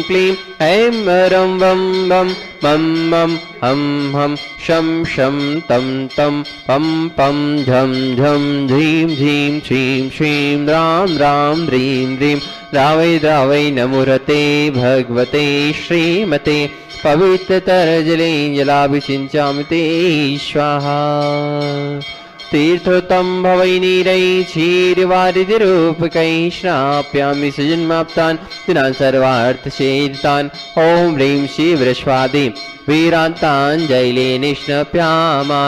क्लीं ऐं रं वं वं मं मं हं हं शं शं तं तं पं पं झं झं झीं झीं श्रीं श्रीं रां रां ह्रीं ह्रीं द्रावै द्रावै नमोरते भगवते श्रीमते पवित्रतरजले जलाभिषिञ्चामि ते स्वाहा तीर्थोत्तम भवैनीरै क्षीरवारिधिरूपकै श्राप्यामि सजन्माप्तान् दिनान् सर्वार्थसेवितान् ॐ ह्रीं शिवरस्वादे वीरान्ताञ्जलि निष्णप्यामा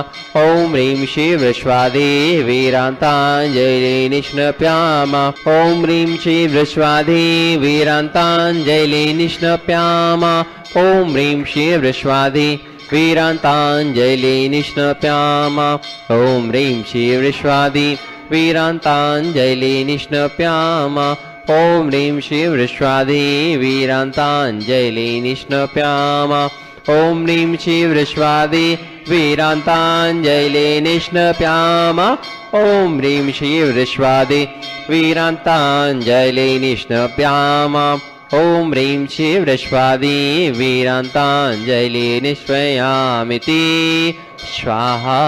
ॐ ह्रीं शिवरस्वादे वीरान्ताञ्जलि निष्णप्यामा ॐ ह्रीं शिवरस्वादे वीरान्ताञ्जलि निष्णप्यामा ॐ ह्रीं शिवरस्वादे वीरान्ताञ्जलि निष्णप्यामा ॐ ह्रीं शिवरस्वादे वीरान्ताञ्जलि निष्णप्यामा ॐ ह्रीं शिवरस्वादे वीरान्ताञ्जलि निष्णप्यामा ॐ ह्रीं शिवरस्वादे वीरान्ताञ्जलि निष्णप्यामा ॐ ह्रीं शिवरस्वादे वीरान्ताञ्जलि निष्णप्यामा ॐ ह्रीं शिवरस्वादे वीरान्ताञ्जलि निष्पयामि ते स्वाहा।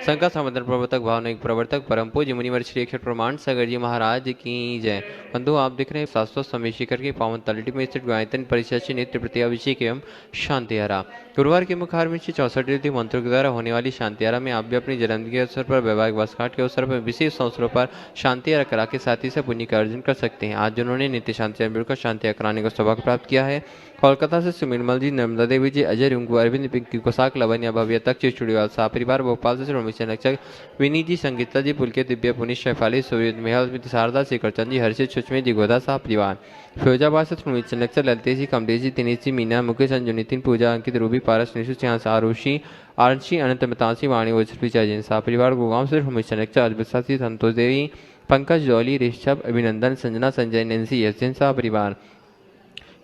संघ समर्थन प्रवर्तक भावनिक प्रवर्तक परम पूज्य मुनिवर श्री अक्षर प्रमाण सागर जी महाराज की जय। बंधु आप देख रहे हैं शाश्वत समय शिखर के पावन तलटी में स्थित गायत्री परिषद से नित्य प्रत्याभिषेक एवं शांतिहारा गुरुवार के मुखार में 64 मंत्रों के द्वारा होने वाली शांतिहारा में आप भी अपनी जन्मदिन के अवसर पर वैवाहिक वर्षगांठ के अवसर पर विशेष अवसरों पर शांतिहारा करा के साथ ही से पुण्य का अर्जन कर सकते हैं। आज जिन्होंने नित्य शांति का शांतिहारा कराने का सौभाग्य प्राप्त किया है कोलकाता से सुमिरमल जी, नर्मदा देवी जी, अजय रिंकू, अरविंद, पिंकी कोसाक, लवन्या, भव्य तक, चुड़ीवाल शाह परिवार, भोपाल से रोमिशन नक्षक, विनी जी, संगीता जी, पुलके, दिव्य, पुनिश, शैफाली, सूर्य, मेहल, स्मृति, शारदा, शेखरचंद जी, हर्षित, सुषमी जी, गोदा शाह परिवार, फिरोजाबाद से रोमिशन नक्षक, ललितेश जी, कमलेश जी, दिनेश जी, मीना, मुकेश, अंजू, नितिन, पूजा, अंकित, रूबी, पारस, निशु, सिंह, आरुषि, आरंशी, अनंत, मितांशी, वाणी, ओझपी, जैन शाह परिवार, गुड़गांव से रोमिशन नक्षक, अजबसासी, संतोष देवी, पंकज, जौली, ऋषभ, अभिनंदन, संजना, संजय, नैन्सी, एसजन शाह परिवार,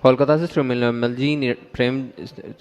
कोलकाता से श्रीमल जी प्रेम,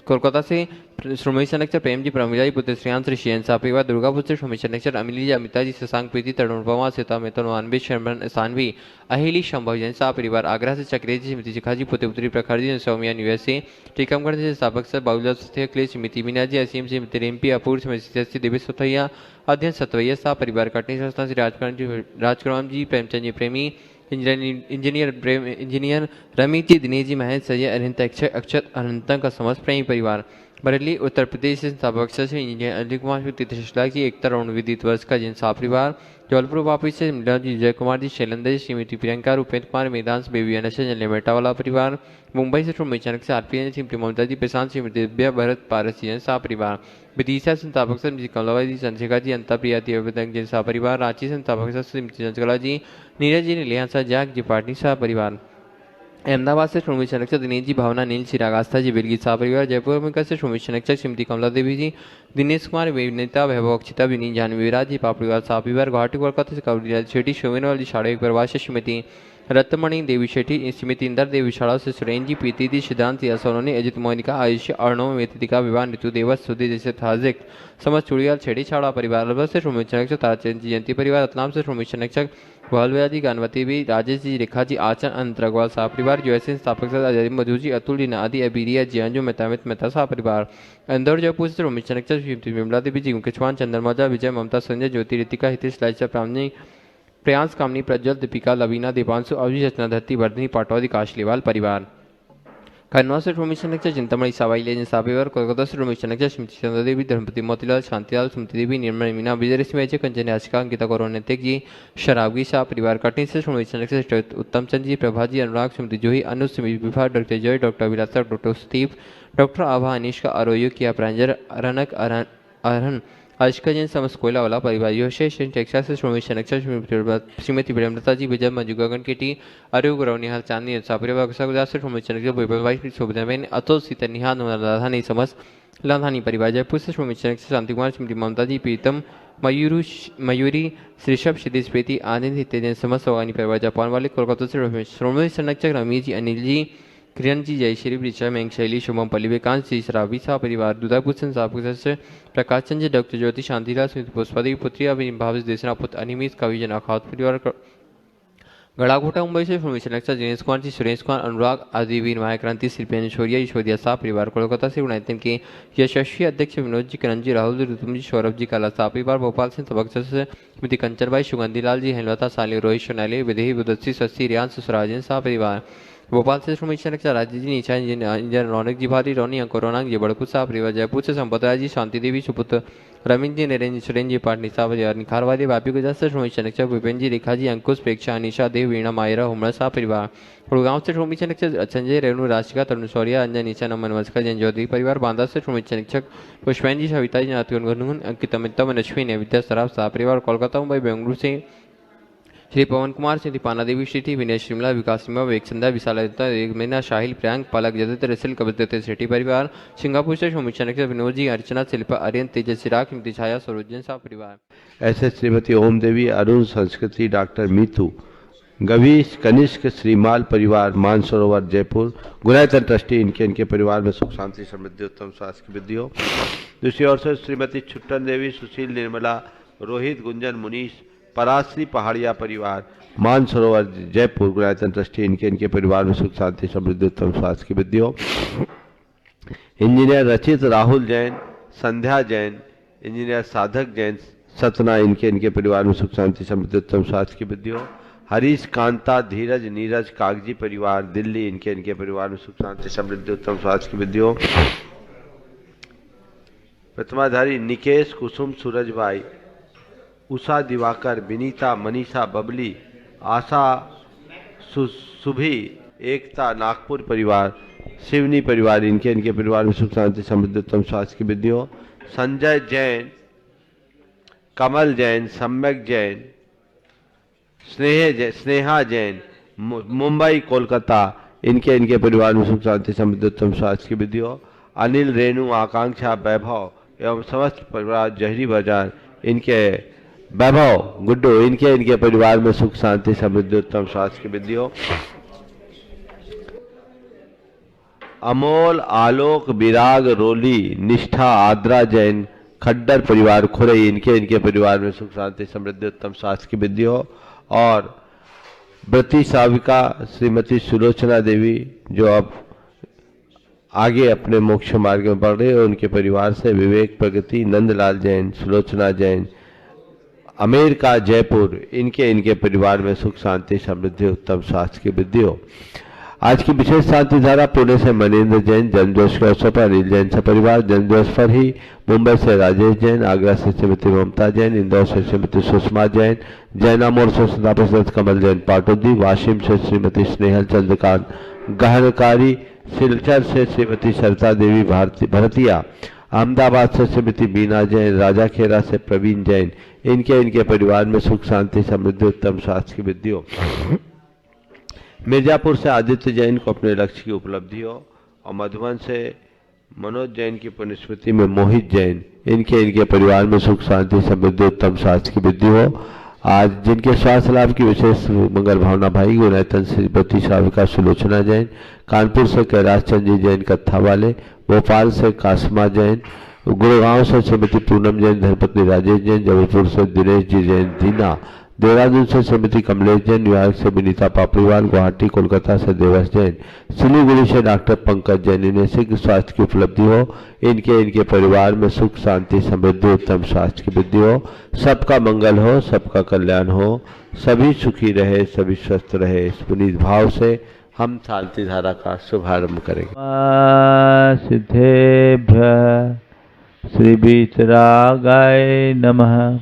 कोलकाता से श्रोमणी नक्षत्र प्रेम जी, प्रमिला जी, पुत्र श्रेयांश, ऋषियन शाह परिवार, दुर्गापुर से श्रोमणी नक्षत्र अमिली जी, अमिता जी, शशांक, प्रीति, तरुण, पवा, सीता, मेतन, मानवी, शर्मन, सानवी, अहिली, शंभव जैन शाह परिवार, आगरा से चक्रेश जी, स्मृति शिखा जी, पुत्र पुत्री प्रखर जी, सौम्या यूएसए, टीकमगढ़ से स्थापक सर बाबूलाल सत्य, स्मृति मीना जी, असीम से रिम्पी, अपूर्व, स्मृति देवी सोथैया, अध्ययन सतवैया शाह परिवार, कटनी संस्था से राजकुमार जी, प्रेमचंद जी प्रेमी, इंजीनियर रमीत जी, दिनेश जी, महेश, सजय, अरिंद, अक्षत, अनंत का समस्त प्रेमी परिवार, बरेली उत्तर प्रदेश से स्थापक से इंजीनियर अनिल कुमार, तीर्थशिला जी, एकता राउंड विदित वर्ष का जिन शाह परिवार, जबलपुर वापी से मिला जी, जय कुमार जी, शैलेंद्र जी, श्रीमती प्रियंका, उपेंद्र कुमार, मेदांश, बेबी अनशन, जलेमेटा वाला परिवार, मुंबई से मेचनक से आरपीएन, श्रीमती ममता जी, प्रशांत, श्रीमती दिव्या, भरत, पारस जी, शाह परिवार, विदिशा संस्थापक श्रीमती कमलावा जी, चंद्रिका जी, अंता प्रिया जैन शाह परिवार, रांची संस्थापक श्रीमती चंद्रकला जी, नीरज जी, नीलियांसा जैक जी, पार्टी शाह परिवार, अहमदाबाद से श्रोमणी संरक्षक दिनेश जी, भावना, नील, चिराग, आस्था जी, बिलगीत शाह परिवार, जयपुर में से श्रोमणी संरक्षक श्रीमती कमला देवी जी, दिनेश कुमार, विनीता, वैभव, अक्षिता, विनीत, जानवी, विराज जी, पापड़ीवाल शाह परिवार, गुवाहाटी कोलकाता से कवरीलाल शेट्टी, शोभनवाल जी, शाड़े परिवार से श्रीमती रत्नमणि देवी शेट्टी, श्रीमती इंदर देवी शाड़ा से सुरेन जी, प्रीति जी, सिद्धांत सोनोनी, अजित मोनिका, आयुष, अर्णव, वेदिका, विवाह, ऋतु देवस, सुधी जैसे थाजिक, समझ चुड़ियाल छेड़ी छाड़ा परिवार से श्रोमणी संरक्षक ताराचंद जी, जयंती परिवार, रतनाम से श्रोमणी संरक्षक भोलविया जी, गणवती भी, राजेश जी, रेखा जी, आचन, अनंत रघुवाल शाह परिवार, यूएसए स्थापक अजय मधु जी, अतुल जी, नादी, अबीरिया जी, अंजू, मेहतामित मेहता शाह परिवार, इंदौर जयपुर से श्रोमणी संरक्षक विमला देवी जी, मुकेशवान, चंद्रमौजा, विजय, ममता, संजय, ज्योति, ऋतिका, हितेश, लाइचा, प्रामनी, प्रयांश, कामनी, प्रज्वल, दीपिका, लवीना, दीपांशु, अवधि, रचना, धरती, वर्धनी, पाटौदी, काशलीवाल परिवार, खन्ना से श्रोमणी संरक्षक चिंतामणि सवाई लेजन शाह परिवार, कोलकाता से श्रोमणी संरक्षक स्मृति चंद्र देवी, धर्मपति मोतीलाल, शांतिलाल, सुमति देवी, निर्मल, मीना, विजय रेशमी, कंचन याचिका, अंकिता कौर, नैतिक जी, शराबगी शाह परिवार, कटनी से श्रोमणी संरक्षक उत्तम चंद जी, प्रभा जी, अनुराग, सुमति जोही, अनुज, सुमित विभा, डॉक्टर जय, डॉक्टर अभिलाषा, डॉक्टर स्टीव, डॉक्टर आभा, अनिष्का, आरोयो, किया प्रांजर, अरनक, अरहन, आशिका जैन, समस्त कोयला वाला परिवार, योशेष टेक्सास से श्रोमणी संरक्षक श्रीमती प्रेमलता जी, विजय, मंजू, गगन केटी, अरु, गौरव, निहाल, चांदनी, शाह परिवार, गुजरात से श्रोमणी संरक्षक वैभव भाई, शोभनाबेन, अतुल, सीता, निहाल, राधानी, समस्त लाधानी परिवार, जयपुर से श्रोमणी संरक्षक शांति कुमार, श्रीमती ममता जी, प्रीतम, मयूरी, श्रीषभ, सिद्धेश, प्रीति, आनंद, तेजन, समस्त सोगानी परिवार, जापान वाले, कोलकाता से श्रोमणी संरक्षक रमेश जी, अनिल जी, किरण जी, जयश्री, ऋचा, मेंग, शैली, शुभम, पल्ली, विकांत जी, श्रावी शाह परिवार, दुधापुर संस्थापक से प्रकाश चंद जी, डॉक्टर ज्योति, शांतिलाल, स्मृति पुष्पादेवी, पुत्री, भावेश, देशना, पुत्र, अनिमित, कविजन, अखाउत परिवार, गड़ाकोटा मुंबई से इन्फॉर्मेशन एक्टर दिनेश कुमार जी, सुरेश कुमार, अनुराग आदि वीर माया क्रांति शिल्पी ऐश्वर्या ईश्वरिया शाह परिवार, कोलकाता से यूनाइटेड के यशस्वी अध्यक्ष विनोद जी, किरण जी, राहुल जी, ऋतुम जी, सौरभ जी, काला शाह परिवार, भोपाल से तबक्सा से स्मृति कंचनबाई, सुगंधी लाल जी, हेमलता साली, रोहित सोनाली, विदेही बुदस्सी, शशि रियांश, सुराजन शाह परिवार, भोपाल से इन्फॉर्मेशन एक्टर राजीव जी, निशा इंजन, रौनक जी, भारी रौनी, अंकुर रौनक जी, बड़कू शाह परिवार, जयपुर से संपत राय जी, शांति देवी, सुपुत्र रविंद्र जी, नरेंद्र जी, सुरेंद्र जी, पाटनी शाह परिवार, निखारवादी, वापी गुजरात से इन्फॉर्मेशन एक्टर भूपेन जी, रेखा जी, अंकुश, प्रेक्षा, अनिशा देव, वीणा, मायरा, हुमरा शाह परिवार, गुड़गांव से इन्फॉर्मेशन एक्टर संजय, रेणु, राशिका, तरुण शौर्या, अंजन, ईशा, नमन, नमस्कार, जैन चौधरी परिवार, बांदा से इन्फॉर्मेशन एक्टर पुष्पैन जी, सविता जी, नाथगुन, अंकित, अमिता, मनश्वी, विद्या सराफ शाह परिवार, कोलकाता, मुंबई, बेंगलुरु से श्री पवन कुमार, श्री पाना देवी, श्री विनय, शिमला, विकास सिंह, विवेक संध्या, विशालता, मेना, शाहिल, प्रियांक, पालक, जदित, रसिल, कबरदत्त, शेट्टी परिवार, सिंगापुर से सोमिशन विनोद जी, अर्चना, शिल्पा, आर्यन, तेजस, चिराग, स्मृति, छाया, सरोजन शाह परिवार, ऐसे श्रीमती ओम देवी, अरुण, संस्कृति, डॉक्टर मीतू, गवीश, कनिष्क, श्रीमाल परिवार, मानसरोवर, जयपुर, गुणायतन ट्रस्टी, इनके परिवार में सुख शांति समृद्धि उत्तम स्वास्थ्य की वृद्धि हो। दूसरी ओर से श्रीमती छुट्टन देवी, सुशील, निर्मला, रोहित, गुंजन, मुनीश, पराश्री पहाड़िया परिवार, मानसरोवर, जयपुर, गुणायतन ट्रस्टी, इनके परिवार में सुख शांति समृद्धि उत्तम स्वास्थ्य की वृद्धि हो। इंजीनियर रचित, राहुल जैन, संध्या जैन, इंजीनियर साधक जैन, सतना, इनके परिवार में सुख शांति समृद्धि उत्तम स्वास्थ्य की वृद्धि हो। हरीश, कांता, धीरज, नीरज, कागजी परिवार, दिल्ली, इनके परिवार में सुख शांति समृद्धि उत्तम स्वास्थ्य की वृद्धि हो। प्रतिमाधारी निकेश, कुसुम, सूरज भाई, उषा, दिवाकर, विनीता, मनीषा, बबली, आशा, सुभी, एकता, नागपुर परिवार, शिवनी परिवार, इनके परिवार में सुख शांति समृद्धि उत्तम स्वास्थ्य की वृद्धि हो। संजय जैन, कमल जैन, सम्यक जैन, स्नेहा जैन, मुंबई, कोलकाता, इनके परिवार में सुख शांति समृद्धि उत्तम स्वास्थ्य की वृद्धि हो। अनिल, रेणु, आकांक्षा, वैभव एवं समस्त परिवार, जहरी बाजार, इनके वैभव, गुड्डू, इनके परिवार में सुख शांति समृद्धि उत्तम स्वास्थ्य की वृद्धि हो। अमोल, आलोक, विराग, रोली, निष्ठा, आद्रा जैन, खड्डर परिवार, खुरई, इनके परिवार में सुख शांति समृद्धि उत्तम स्वास्थ्य की वृद्धि हो। और व्रती साविका श्रीमती सुलोचना देवी, जो अब आगे अपने मोक्ष मार्ग में बढ़ रहे हैं, उनके परिवार से विवेक, प्रगति, नंदलाल जैन, सुलोचना जैन, अमेरिका, जयपुर, इनके परिवार में सुख शांति समृद्धि उत्तम स्वास्थ्य की वृद्धि हो। आज की विशेष शांति धारा पुणे से मनेन्द्र जैन, जन्मदिवस के अवसर पर अनिल जैन से परिवार, जन्मदिवस पर ही मुंबई से राजेश जैन, आगरा से श्रीमती ममता जैन, इंदौर से श्रीमती सुषमा जैन, जैना मोड़ से सदा प्रसिद्ध कमल जैन पाटोदी, वाशिम से श्रीमती स्नेहल चंद्रकांत गहनकारी, सिलचर से श्रीमती सरिता देवी भरतिया, अहमदाबाद से श्रीमती बीना जैन, राजा खेरा से प्रवीण जैन, इनके परिवार में सुख शांति समृद्धि उत्तम स्वास्थ्य की वृद्धि हो। मिर्जापुर से आदित्य जैन को अपने लक्ष्य की उपलब्धि हो। और मधुबन से मनोज जैन की पुण्यस्मृति में मोहित जैन, इनके परिवार में सुख शांति समृद्धि उत्तम स्वास्थ्य की वृद्धि हो। आज जिनके स्वास्थ्य लाभ की विशेष मंगल भावना भाई, गुणायतन से व्रती साविका सुलोचना जैन, कानपुर से कैलाश चंद जी जैन कत्था वाले, भोपाल से कासमा जैन, गुड़गांव से श्रीमती पूनम जैन, धर्मपत्नी राजेश जैन, जबलपुर से दिनेश जी जैन दीना, देहरादून से श्रीमती कमलेश जैन, न्यूयॉर्क से विनीता पापड़ीवाल, गुवाहाटी, कोलकाता से देवस जैन, सिलीगुड़ी से डॉक्टर पंकज जैन, इन्हें शीघ्र स्वास्थ्य की उपलब्धि हो। इनके परिवार में सुख शांति समृद्धि उत्तम स्वास्थ्य की वृद्धि हो। सबका मंगल हो, सबका कल्याण हो, सभी सुखी रहे, सभी स्वस्थ रहे। इस पुनीत भाव से हम शांति धारा का शुभारंभ करेंगे। सिद्धेभ्य श्री वीतरागाय नमः।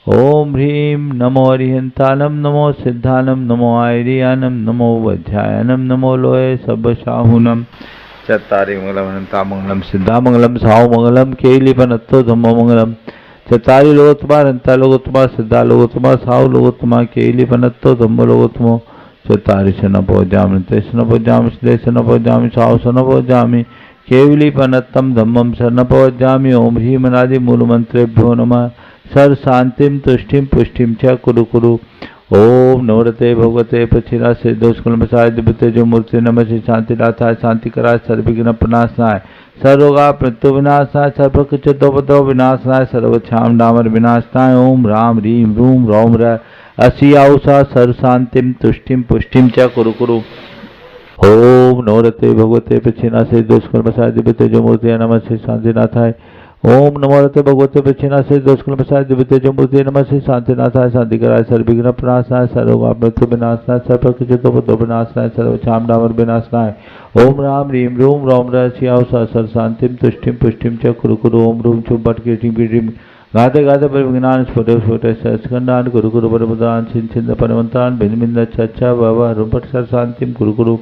ओम ह्रीं नमो अरिहंतानम, नमो सिद्धानम, नमो आयरियानम, नमो वध्यायनम, नमो लोये सब्बशाहुनम। चत्तारि मंगलम अनंता मंगलम, सिद्धा मंगलम, साहु मंगलम, केलिपनत्तो धम्मो मंगलम। चत्तारि लोकोत्तमा अनंता लोकोत्तमा, सिद्धा लोकोत्तमा, साहु लोकोत्तमा, केलिपनत्तो धम्मो लोकोत्तमो। चत्तारि शनपोजामि, तेषनपोजामि, सिद्धेशनपोजामि, साहु शनपोजामि, केवलीपनत्तम धम्मम शरणपोजामि। ओम ह्रीं अनादि मूलमंत्रेभ्यो नमः। सर शांतिम तुष्टिम पुष्टिम च कुरु कुरु। ओम नवरते भगवते प्रचिरा से दोषकुल मसाय दिव्यते जो मूर्ति नमः श्री शांति नाथाय शांति कराय सर्वविघ्न प्रनाशनाय सर्वगा मृत्यु विनाशनाय सर्वकृचोपद्रव विनाशनाय सर्वक्षाम डामर विनाशनाय ओम राम रीम रूम रोम र असियाउषा सर्व शांतिम तुष्टिम पुष्टिम च कुरु कुरु। ओम नवरते भगवते प्रचिना से दोषकुल मसाय दिव्यते जो मूर्ति नमः श्री शांति नाथाय ओम नमोरते भगवते प्रचिना से दोषकुल प्रसाद दिव्यते जो मूर्ति नमः श्री शांतिनाथाय शांति कराय सर्वविघ्न प्रनाशनाय सर्वपाप मृत्यु विनाशनाय सर्वकृचोपद्रव विनाशनाय सर्वक्षाम डामर विनाशनाय ओम राम रीम रूम रोम रसियाव सर शांतिम तुष्टिम पुष्टिम च कुरु कुरु। ओम रूम चुम पट कीटिम कीटिम गाते गाते पर विज्ञान स्फुट स्फुट सस्कंदान कुरु कुरु परमदान छिन छिंद परमंतान भिन्न भिन्न अच्छा बाबा रूपट सर शांतिम कुरु कुरु।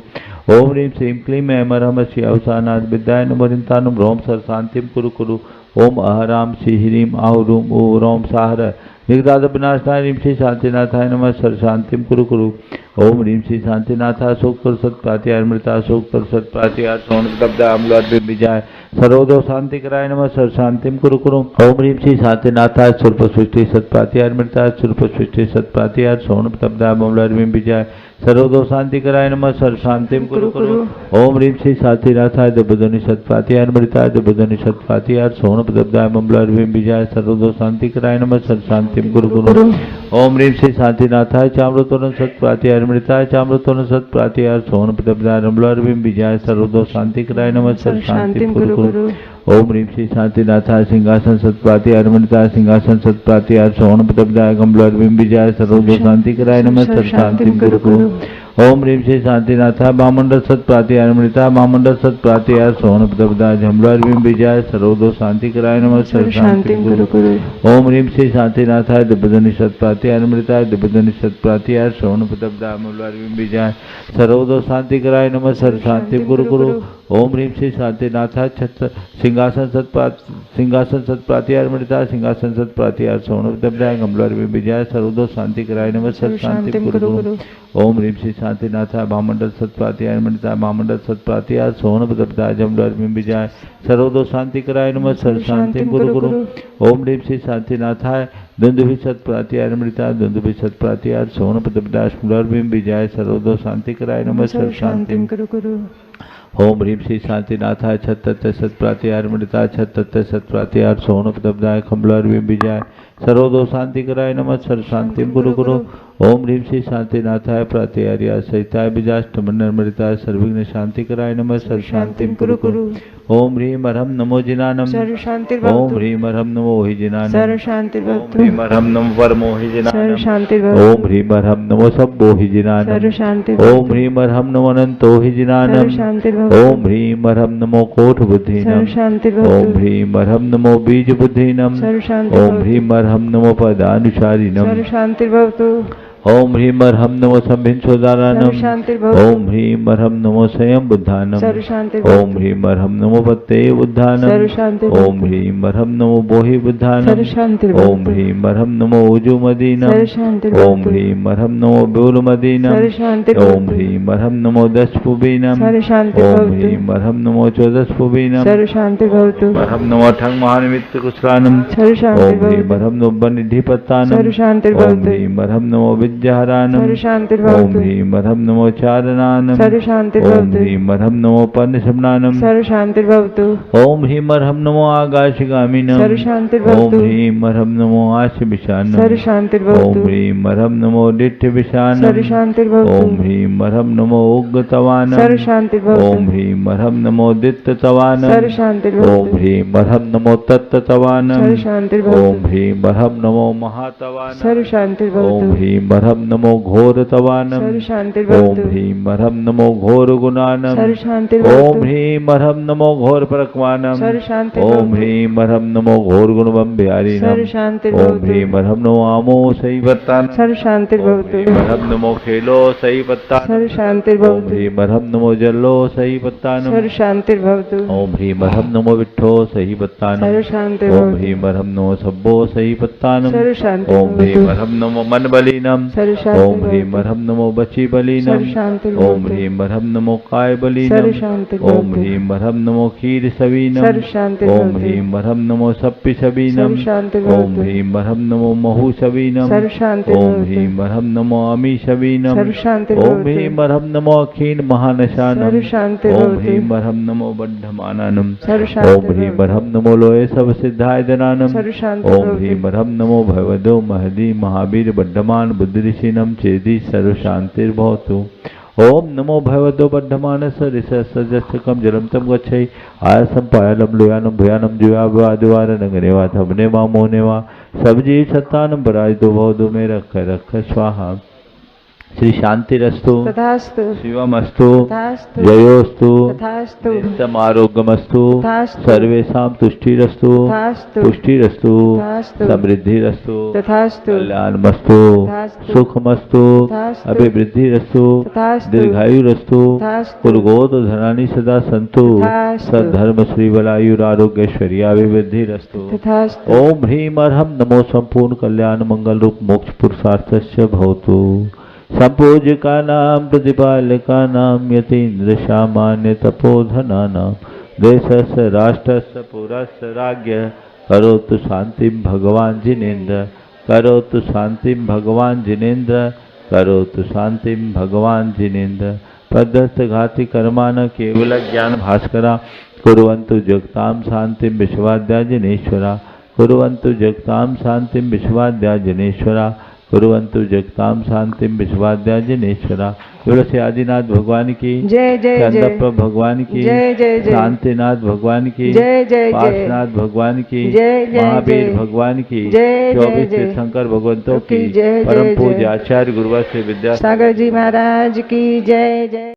ओम रीम श्रीम क्लीम ऐमर हम श्री अवसानाद विद्याय नमोरिंतानुम रोम सर शांतिम कुरु कुरु। ओम अहराम श्री ह्रीम आहुरूम ओ रोम साहर निगदाद विनाशनाय रीम श्री शांतिनाथाय नमः सर शांतिम कुरु कुरु। ओम रीम श्री शांतिनाथा शोक तर सत प्रातिहार मृता शोक तर सत प्रातिहार सोन दब्दा अम्लाद विजाय सर्वोदो शांति कराय नमः सर शांतिम कुरु कुरु। ओम रीम श्री शांतिनाथाय सुरप सृष्टि सत प्रातिहार मृता सुरप सृष्टि सत प्रातिहार सोन दब्दा अम्लाद विजाय सर्वोदो शांति कराय नमः सर शांतिम कुरु कुरु। ओम रीम श्री शांतिनाथाय दुबुधनि सत प्रातिहार मृता दुबुधनि सत प्रातिहार सोन दब्दा अम्लाद विजाय सर्वोदो शांति कराय नमः सर शांतिम कुरु कुरु। ओम रीम श्री शांतिनाथाय चाम्रतोन सत प्रातिहार मृताय चाम्रतोन सत प्रातिहार सोन प्रदब्दार अम्लार विजाय सर्वदो शांति कराय नमः सर शांतिम कुरु कुरु। ओम रीम श्री शांतिनाथाय सिंहासन सत प्रातिहार मृताय सिंहासन सत प्रातिहार सोन प्रदब्दाय अम्लार विजाय सर्वदो शांति कराय नमः सर शांतिम कुरु कुरु। ओम रीम श्री शांतिनाथा महामंडल सत प्रातिहार मृता महामंडल सत प्रातिहार सोन प्रदब्दाय अम्लार विजाय सर्वदो शांति कराय नमः सर शांतिम कुरु कुरु। ओम रीम श्री शांतिनाथाय दिव्यधनि सत प्रातिहार मृताय दिव्यधनि सत प्रातिहार सोन प्रदब्दाय अम्लार विजाय सर्वदो शांति कराय नमः सर शांतिम कुरु कुरु। ओम ह्रीम श्री शांतिनाथा सिंहासन सत प्रातिहार मृता सिंहासन सत प्रातिहार सोन दब्दाय गमलर विजय सर्वदो शांति कराय नमः सत शांतिम कुरु कुरु। ओम ह्रीम श्री शांतिनाथा महामंडल सत प्रातिहार मृता महामंडल सत प्रातिहार सोन दब्दाय गमलर विजय सर्वदो शांति कराय नमः सत शांतिम कुरु कुरु। ओम ह्रीम श्री शांतिनाथाय दुंदुभि सत प्रातिहार मृता दुंदुभि सत प्रातिहार सोन दब्दाय गमलर विजय सर्वदो शांति कराय नमः सत शांतिम कुरु कुरु। ओम ह्रीम श्री शांतिनाथाय छत्त सत प्रातिहार मृता छत्त सत प्रातिहार सोन दब्दाय खम्बलर विजय सर्वदो शांति कराय नमः सर शांतिम कुरु कुरु। ओम ह्रीम श्री शांतिनाथाय प्रातिहार्या सहिताय बीजाष्टमंडल मृताय सर्वविघ्न शांति कराय नमः सर शांतिम कुरु कुरु। ओम ह्रीम अरहम नमो जिनानम सर्व शांति ओम ह्रीम अरहम नमो हि जिनानम सर्व शांति ओम ह्रीम अरहम नमो परमो हि सर्व जिनानम शांति ओम ह्रीम अरहम नमो सब्बो हि जिनानम सर्व शांति ओम ह्रीम अरहम नमो अनंतो हि सर्व जिनानम शांति ओम ह्रीम अरहम नमो कोट बुद्धिनम सर्व शांति ओम ह्रीम अरहम नमो बीज बुद्धिनम सर्व शांति ओम ह्रीम अरहम नमो पदानुसारिणम सर्व शांति भवतु ओम ह्रीम अरहम नमो संभिन्सोदानम सर्व शांति भवतु ओम ह्रीम अरहम नमो स्वयं बुद्धानम सर्व शांति ओम ह्रीम अरहम नमो पत्ते बुद्धानम सर्व शांति ओम ह्रीम अरहम नमो बोहि बुद्धानम सर्व शांति ओम ह्रीम अरहम नमो उजु मदीनम सर्व शांति ओम ह्रीम अरहम नमो ब्यूल मदीनम सर्व शांति ओम ह्रीम अरहम नमो दशपुबीनम सर्व शांति ओम भवतु ह्रीम अरहम नमो चौदशपुबीनम सर्व शांति भवतु अरहम नमो ठंग महानिमित्त कुशलानम सर्व शांति ओम ह्रीम भवतु अरहम नमो बनिधिपत्तानम सर्व शांति ओम भवतु ह्रीम अरहम नमो विद्याहरानम सर्व शांति ओम भवतु ह्रीम अरहम नमो चारनानम सर्व शांति ओम भवतु ह्रीम अरहम नमो पर्णशमनानम सर्व शांति भवतु ओम ह्रीम अरहम नमो आकाशगामिनम सर्व शांति ओम भवतु ह्रीम अरहम नमो आशविशानम सर्व शांति ओम भवतु ह्रीम अरहम नमो दिट्ठविशानम सर्व शांति ओम भवतु ह्रीम अरहम नमो उग्गतवानम सर्व शांति ओम भवतु ह्रीम अरहम नमो दित्ततवानम सर्व शांति ओम भवतु ह्रीम अरहम नमो तत्ततवानम सर्व शांति ओम भवतु ह्रीम अरहम नमो महातवानम सर्व शांति ओम भवतु ह्रीम अरहम नमो घोरतवानम सर्व शांति ओम भवतु ह्रीम अरहम नमो घोर गुणानम सर्व शांति ओम भवतु ह्रीम अरहम नमो घोर प्रकवानम सर्व शांति ओम भवतु ह्रीम अरहम नमो घोर गुणवम बिहारीनम सर्व शांति ओम भवतु ह्रीम अरहम नमो आमो सही वत्तान सर्व शांति ओम भवतु ह्रीम अरहम नमो खेलो सही वत्तान सर्व शांति ओम भवतु ह्रीम अरहम नमो जल्लो सही वत्तानम सर्व शांति भवतु ओम ह्रीम अरहम नमो विट्ठो सही वत्तानम सर्व शांति ओम भवतु ह्रीम अरहम नमो सब्बो सही वत्तानम सर्व शांति ओम ह्रीम भवतु अरहम नमो मन बलीनम सर्व शांति ओम ह्रीम बरहम नमो बची बलीनम सर्व शांति ओम ह्रीम बरहम नमो काय सर्व बलीनम शांति ओम ह्रीम बरहम नमो खीर सवीनम सर्व शांति ओम ह्रीम बरहम नमो सप्पि सवीनम सर्व शांति ओम ह्रीम बरहम नमो महु सवीनम सर्व शांति ओम ह्रीम बरहम नमो अमी सवीनम सर्व शांति ओम ह्रीम बरहम नमो अखीन महानशानम सर्व शांति ओम ह्रीम बरहम नमो बद्धमाननम सर्व ओम शांति ह्रीम बरहम नमो लोये सब सिद्धाय दनानम सर्व शांति ओम ह्रीम बरहम नमो भगवदो महदी महावीर बद्धमान बुद्धिशीनम चेदी सर्व शांतिर्भवतु ओम नमो भगवदो बद्धमान सजस्कम जलम तम गच्छै आयसम पायलम लोयानम भयानम जुयावादिवार नगरेवा थबनेवा मोनेवा सबजी सत्तानम बराजदो भवदो में रख स्वाहा श्री शांतिरस्तु तथास्तु शिवमस्तु तथास्तु जयोस्तु तथास्तु नित्यम आरोग्यमस्तु तथास्तु सर्वेषां तुष्टिरस्तु तथास्तु पुष्टिरस्तु तथास्तु समृद्धिरस्तु तथास्तु कल्याणमस्तु तथास्तु सुखमस्तु तथास्तु अभिवृद्धिरस्तु तथास्तु दीर्घायुरस्तु तथास्तु कुलगोत धनानि सदा सन्तु तथास्तु सद्धर्म श्रीबलायुरारोग्यैश्वर्याभिवृद्धिरस्तु तथास्तु ओम ह्रीम अर्हम नमो संपूर्ण कल्याण मंगल रूप मोक्ष पुरुषार्थस्य भवतु संपूज्य का नाम प्रतिपालका नाम यतीन्द्र सामान्य तपोधना नाम देशस्य राष्ट्रस्य पुरस्य राज्ञ करोतु शांति भगवान जिनेन्द्र करोतु शांति भगवान जिनेन्द्र करोतु शांति भगवान जिनेन्द्र पद्धस्त घाति कर्मान केवल ज्ञान भास्करा कुर्वन्तु जगतां शांति विश्वाद्या जनेश्वरा कुर्वन्तु जगतां शांति विश्वाद्या जनेश्वरा कुर्वन्तु जगतां शांति विश्वाद्या जनेश्वरा। तुलसी आदिनाथ भगवान की जय जय जय चंदप्र भगवान की जय जय जय शांतिनाथ भगवान की जय जय जय पार्शनाथ भगवान की जय जय महावीर जय भगवान की जय जय 24 जय तीर्थंकर भगवंतों की की जय जय परम जय पूज्य आचार्य गुरुवर श्री विद्या सागर जी महाराज की जय जय।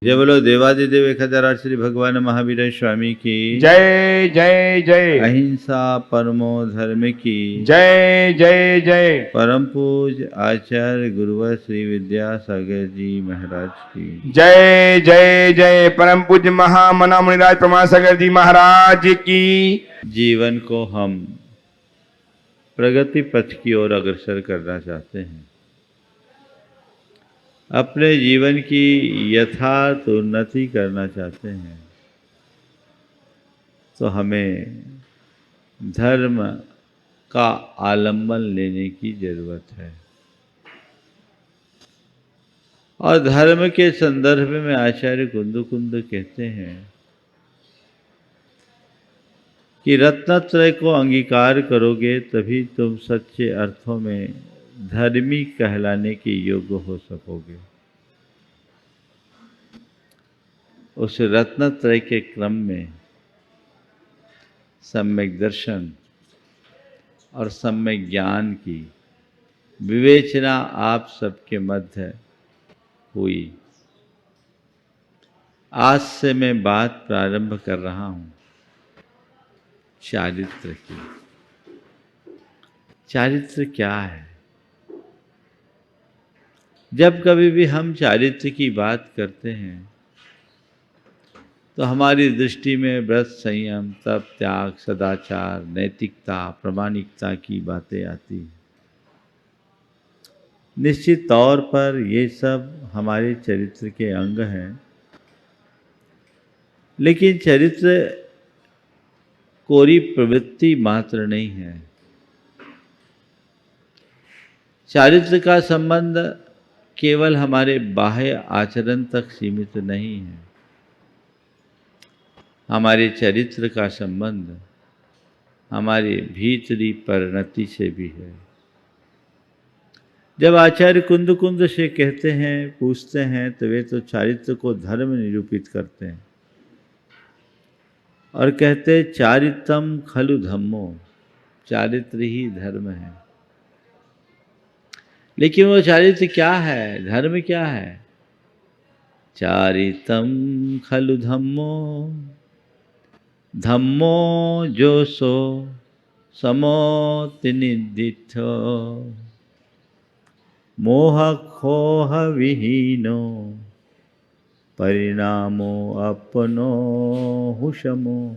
जय बोलो देवादिदेव 1008 श्री भगवान महावीर स्वामी की जय जय जय अहिंसा परमो धर्म की जय जय जय परम पूज्य आचार्य गुरुवर श्री विद्यासागर जी महाराज की जय जय जय परम पूज्य महामना मुनिराज प्रमासागर जी महाराज की। जीवन को हम प्रगति पथ की ओर अग्रसर करना चाहते हैं, अपने जीवन की यथार्थ उन्नति करना चाहते हैं, तो हमें धर्म का आलंबन लेने की जरूरत है। और धर्म के संदर्भ में आचार्य कुंद कहते हैं कि रत्नत्रय को अंगीकार करोगे तभी तुम सच्चे अर्थों में धर्मी कहलाने के योग्य हो सकोगे। उस रत्नत्रय के क्रम में सम्यक दर्शन और सम्यक ज्ञान की विवेचना आप सबके मध्य हुई। आज से मैं बात प्रारंभ कर रहा हूँ चारित्र की। चारित्र क्या है? जब कभी भी हम चारित्र की बात करते हैं तो हमारी दृष्टि में व्रत, संयम, तप, त्याग, सदाचार, नैतिकता, प्रामाणिकता की बातें आती हैं। निश्चित तौर पर ये सब हमारे चरित्र के अंग हैं, लेकिन चरित्र कोरी प्रवृत्ति मात्र नहीं है। चारित्र का संबंध केवल हमारे बाह्य आचरण तक सीमित नहीं है। हमारे चरित्र का संबंध हमारे भीतरी परिणति से भी है। जब आचार्य कुंद से कहते हैं, पूछते हैं, तो वे तो चारित्र को धर्म निरूपित करते हैं और कहते चारित्रम खलु धम्मो, चारित्र ही धर्म है। लेकिन वो चारित्र क्या है, धर्म क्या है? चारित्रम खलु धम्मो, धम्मो जो सो समोति निदिथो, मोह खोह विहीनो परिणामो अपनो हुशमो।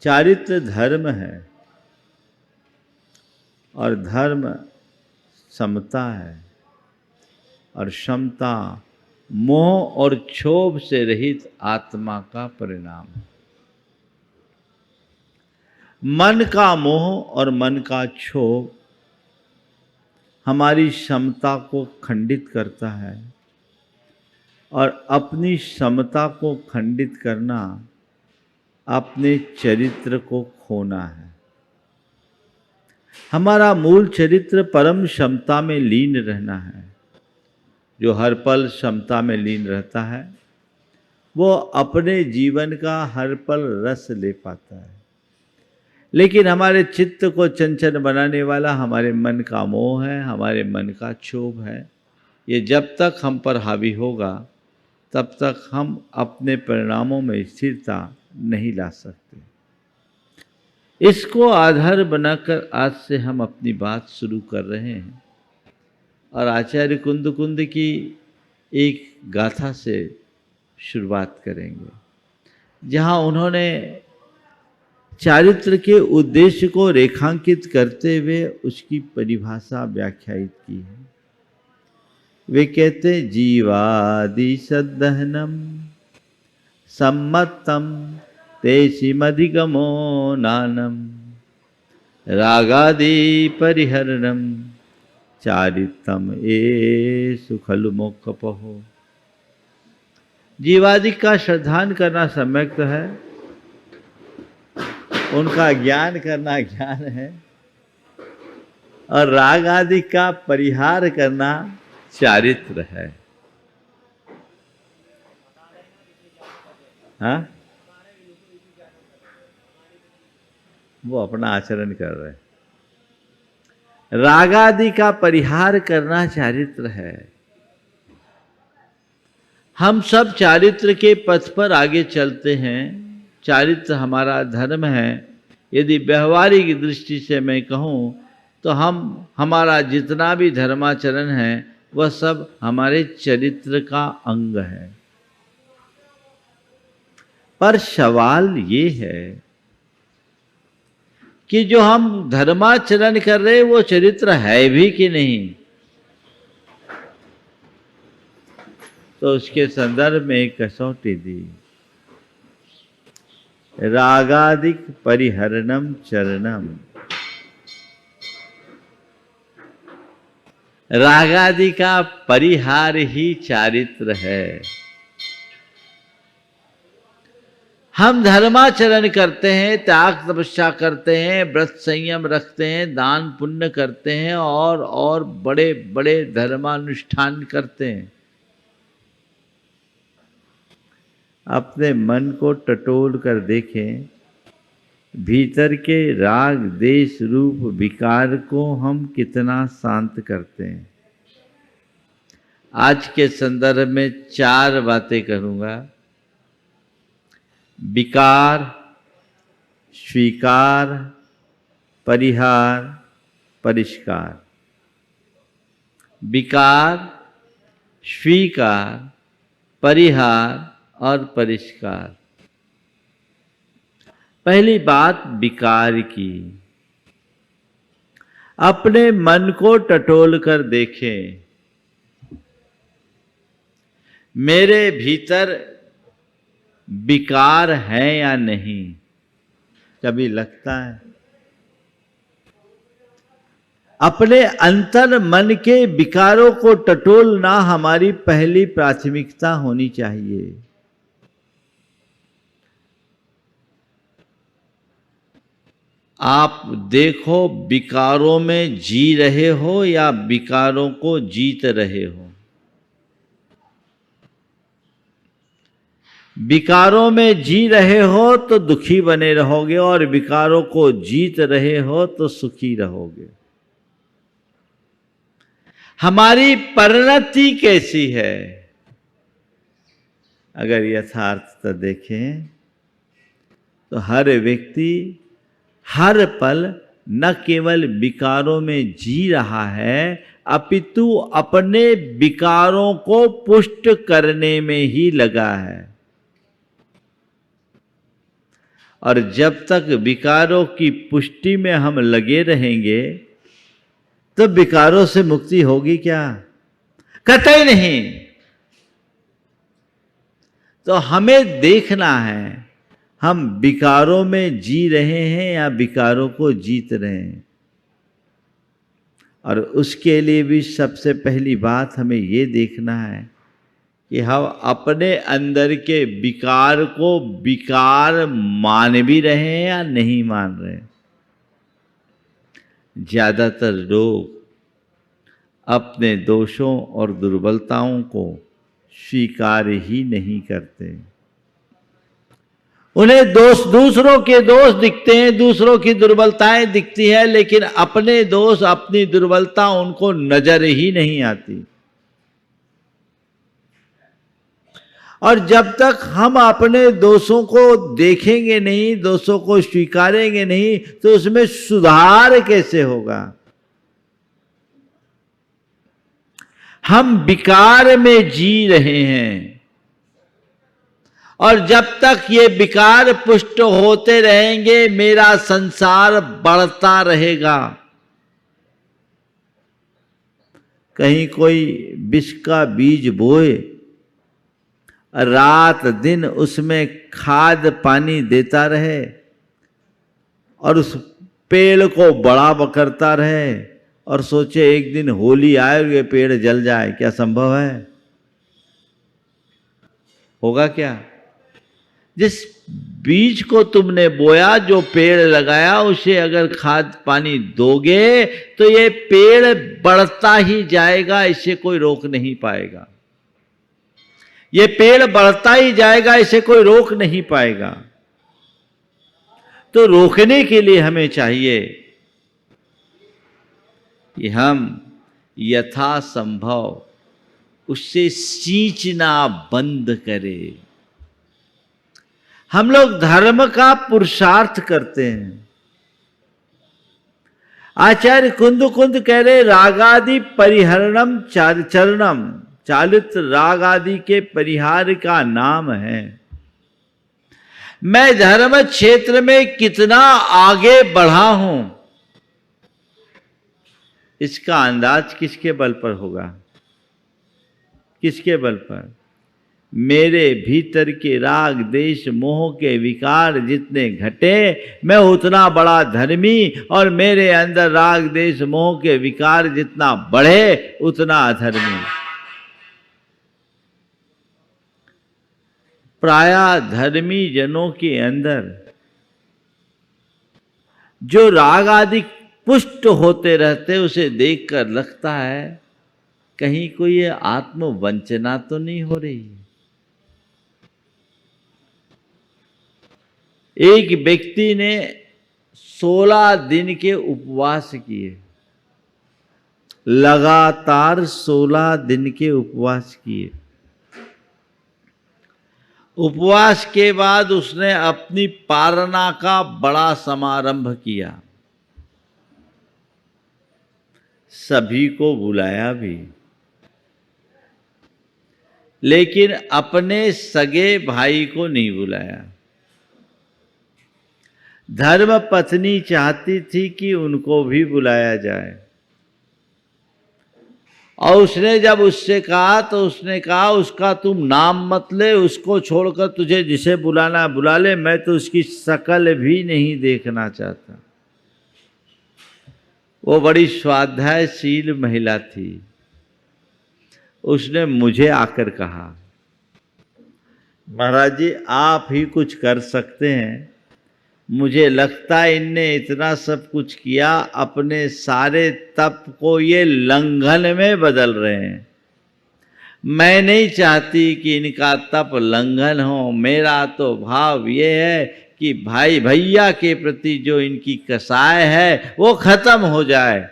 चारित्र धर्म है और धर्म समता है और समता मोह और क्षोभ से रहित आत्मा का परिणाम है। मन का मोह और मन का क्षोभ हमारी समता को खंडित करता है और अपनी समता को खंडित करना अपने चरित्र को खोना है। हमारा मूल चरित्र परम समता में लीन रहना है। जो हर पल समता में लीन रहता है वो अपने जीवन का हर पल रस ले पाता है। लेकिन हमारे चित्त को चंचल बनाने वाला हमारे मन का मोह है, हमारे मन का क्षोभ है। ये जब तक हम पर हावी होगा तब तक हम अपने परिणामों में स्थिरता नहीं ला सकते। इसको आधार बनाकर आज से हम अपनी बात शुरू कर रहे हैं और आचार्य कुंद कुंद की एक गाथा से शुरुआत करेंगे, जहां उन्होंने चारित्र के उद्देश्य को रेखांकित करते हुए उसकी परिभाषा व्याख्यायित की है। वे कहते जीवादि सद्दहनम सम्मतम तेषिमधिगमो नानम रागादि परिहरणम चारित्रम एषु खलु मोक्षपहो। जीवादि का श्रद्धान करना सम्यक तो है, उनका ज्ञान करना ज्ञान है और राग आदि का परिहार करना चारित्र है। हाँ, वो अपना आचरण कर रहे हैं। राग आदि का परिहार करना चारित्र है। हम सब चारित्र के पथ पर आगे चलते हैं। चारित्र हमारा धर्म है। यदि व्यवहारिक दृष्टि से मैं कहूँ तो हमारा जितना भी धर्माचरण है वह सब हमारे चरित्र का अंग है। पर सवाल ये है कि जो हम धर्माचरण कर रहे हैं वो चरित्र है भी कि नहीं। तो उसके संदर्भ में एक कसौटी दी, रागादिक परिहरणम चरणम। रागादि का परिहार ही चारित्र है। हम धर्माचरण करते हैं, त्याग तपस्या करते हैं, व्रत संयम रखते हैं, दान पुण्य करते हैं और बड़े बड़े धर्मानुष्ठान करते हैं। अपने मन को टटोल कर देखें, भीतर के राग देश रूप विकार को हम कितना शांत करते हैं। आज के संदर्भ में 4 बातें करूंगा। विकार, स्वीकार, परिहार, परिष्कार। विकार, स्वीकार, परिहार और परिष्कार। पहली बात विकार की। अपने मन को टटोल कर देखें, मेरे भीतर विकार है या नहीं। कभी लगता है? अपने अंतर मन के विकारों को टटोलना हमारी पहली प्राथमिकता होनी चाहिए। आप देखो, विकारों में जी रहे हो या विकारों को जीत रहे हो। विकारों में जी रहे हो तो दुखी बने रहोगे और विकारों को जीत रहे हो तो सुखी रहोगे। हमारी परिणति कैसी है? अगर यथार्थता देखें तो हर व्यक्ति हर पल न केवल विकारों में जी रहा है, अपितु अपने विकारों को पुष्ट करने में ही लगा है। और जब तक विकारों की पुष्टि में हम लगे रहेंगे तो विकारों से मुक्ति होगी क्या? कतई नहीं। तो हमें देखना है हम विकारों में जी रहे हैं या विकारों को जीत रहे हैं। और उसके लिए भी सबसे पहली बात हमें ये देखना है कि हम अपने अंदर के विकार को विकार मान भी रहे हैं या नहीं मान रहे हैं। ज्यादातर लोग अपने दोषों और दुर्बलताओं को स्वीकार ही नहीं करते। उन्हें दूसरों के दोष दिखते हैं, दूसरों की दुर्बलताएं दिखती है, लेकिन अपने दोष अपनी दुर्बलता उनको नजर ही नहीं आती। और जब तक हम अपने दोषों को देखेंगे नहीं, दोषों को स्वीकारेंगे नहीं, तो उसमें सुधार कैसे होगा? हम विकार में जी रहे हैं और जब तक ये विकार पुष्ट होते रहेंगे मेरा संसार बढ़ता रहेगा। कहीं कोई विष का बीज बोए, रात दिन उसमें खाद पानी देता रहे और उस पेड़ को बड़ा करता रहे और सोचे एक दिन होली आए और ये पेड़ जल जाए, क्या संभव है? होगा क्या? जिस बीज को तुमने बोया, जो पेड़ लगाया, उसे अगर खाद पानी दोगे तो ये पेड़ बढ़ता ही जाएगा, इसे कोई रोक नहीं पाएगा। ये पेड़ बढ़ता ही जाएगा, इसे कोई रोक नहीं पाएगा। तो रोकने के लिए हमें चाहिए कि हम यथासंभव उससे सींचना बंद करें। हम लोग धर्म का पुरुषार्थ करते हैं। आचार्य कुंद कह रहे रागादि परिहरणम चरणम, चालित राग आदि के परिहार का नाम है। मैं धर्म क्षेत्र में कितना आगे बढ़ा हूं, इसका अंदाज किसके बल पर होगा? किसके बल पर? मेरे भीतर के राग देश मोह के विकार जितने घटे मैं उतना बड़ा धर्मी, और मेरे अंदर राग देश मोह के विकार जितना बढ़े उतना अधर्मी। प्रायः धर्मी जनों के अंदर जो राग आदि पुष्ट होते रहते उसे देखकर लगता है कहीं कोई ये आत्मवंचना तो नहीं हो रही। एक व्यक्ति ने 16 दिन के उपवास किए, लगातार 16 दिन के उपवास किए। उपवास के बाद उसने अपनी पारणा का बड़ा समारंभ किया, सभी को बुलाया भी, लेकिन अपने सगे भाई को नहीं बुलाया। धर्म पत्नी चाहती थी कि उनको भी बुलाया जाए, और उसने जब उससे कहा तो उसने कहा उसका तुम नाम मत ले, उसको छोड़कर तुझे जिसे बुलाना बुला ले, मैं तो उसकी शकल भी नहीं देखना चाहता। वो बड़ी स्वाध्यायशील महिला थी। उसने मुझे आकर कहा महाराज जी आप ही कुछ कर सकते हैं, मुझे लगता है इनने इतना सब कुछ किया, अपने सारे तप को ये लंघन में बदल रहे हैं। मैं नहीं चाहती कि इनका तप लंघन हो। मेरा तो भाव ये है कि भाई भैया के प्रति जो इनकी कसाय है वो खत्म हो जाए।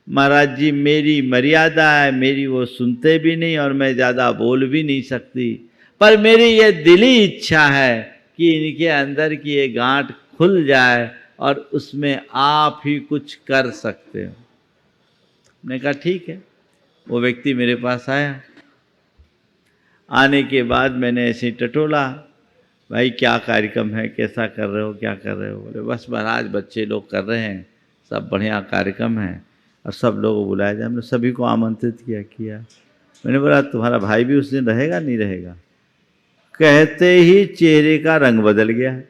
महाराज जी मेरी मर्यादा है, मेरी वो सुनते भी नहीं और मैं ज़्यादा बोल भी नहीं सकती, पर मेरी ये दिली इच्छा है कि इनके अंदर की ये गांठ खुल जाए और उसमें आप ही कुछ कर सकते हो। मैंने कहा ठीक है। वो व्यक्ति मेरे पास आया। आने के बाद मैंने ऐसे टटोला, भाई क्या कार्यक्रम है, कैसा कर रहे हो, क्या कर रहे हो? बोले बस महाराज बच्चे लोग कर रहे हैं, सब बढ़िया कार्यक्रम है और सब लोगों को बुलाया जाए। हमने सभी को आमंत्रित किया। मैंने बोला तुम्हारा भाई भी उस दिन रहेगा नहीं रहेगा? कहते ही चेहरे का रंग बदल गया है।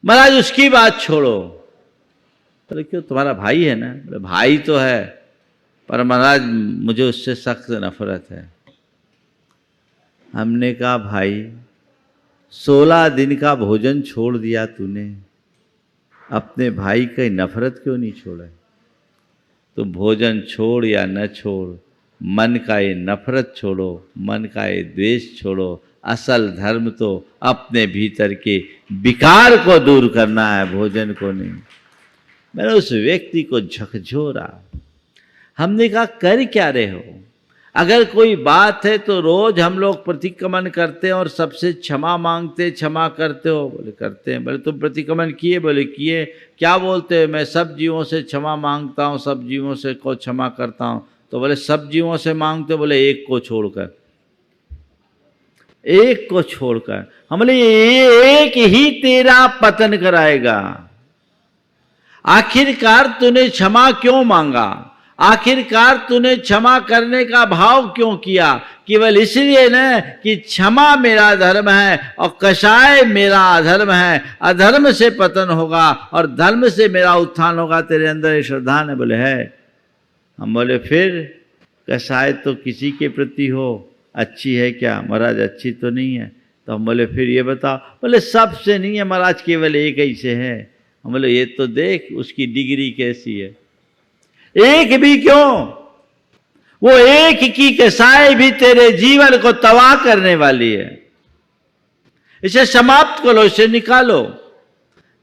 महाराज उसकी बात छोड़ो। बोले क्यों, तुम्हारा भाई है ना? बोले भाई तो है, पर महाराज मुझे उससे सख्त नफरत है। हमने कहा भाई 16 दिन का भोजन छोड़ दिया तूने, अपने भाई की नफरत क्यों नहीं छोड़ा? तो भोजन छोड़ या न छोड़, मन का ये नफरत छोड़ो, मन का ये द्वेष छोड़ो। असल धर्म तो अपने भीतर के विकार को दूर करना है, भोजन को नहीं। मैंने उस व्यक्ति को झकझोरा। हमने कहा कर क्या रहे हो? अगर कोई बात है तो रोज हम लोग प्रतिक्रमण करते हैं और सबसे क्षमा मांगते, क्षमा करते हो? बोले करते हैं। बोले तुम प्रतिक्रमण किए? बोले किए। क्या बोलते हो? मैं सब जीवों से क्षमा मांगता हूँ, सब जीवों से को क्षमा करता हूँ। तो बोले सब जीवों से मांगते हो? बोले एक को छोड़कर। एक को छोड़कर। हम बोले ये एक ही तेरा पतन कराएगा। आखिरकार तूने क्षमा क्यों मांगा? आखिरकार तूने क्षमा करने का भाव क्यों किया? केवल इसलिए न कि क्षमा मेरा धर्म है और कषाय मेरा अधर्म है। अधर्म से पतन होगा और धर्म से मेरा उत्थान होगा। तेरे अंदर ये श्रद्धा है? बोले है। हम बोले फिर कषाय तो किसी के प्रति हो, अच्छी है क्या? महाराज अच्छी तो नहीं है। तो हम बोले फिर ये बताओ। बोले सबसे नहीं है महाराज, केवल एक ही से है। हम बोले ये तो देख उसकी डिग्री कैसी है। एक भी क्यों, वो एक की कसाई भी तेरे जीवन को तबाह करने वाली है। इसे समाप्त करो, इसे निकालो।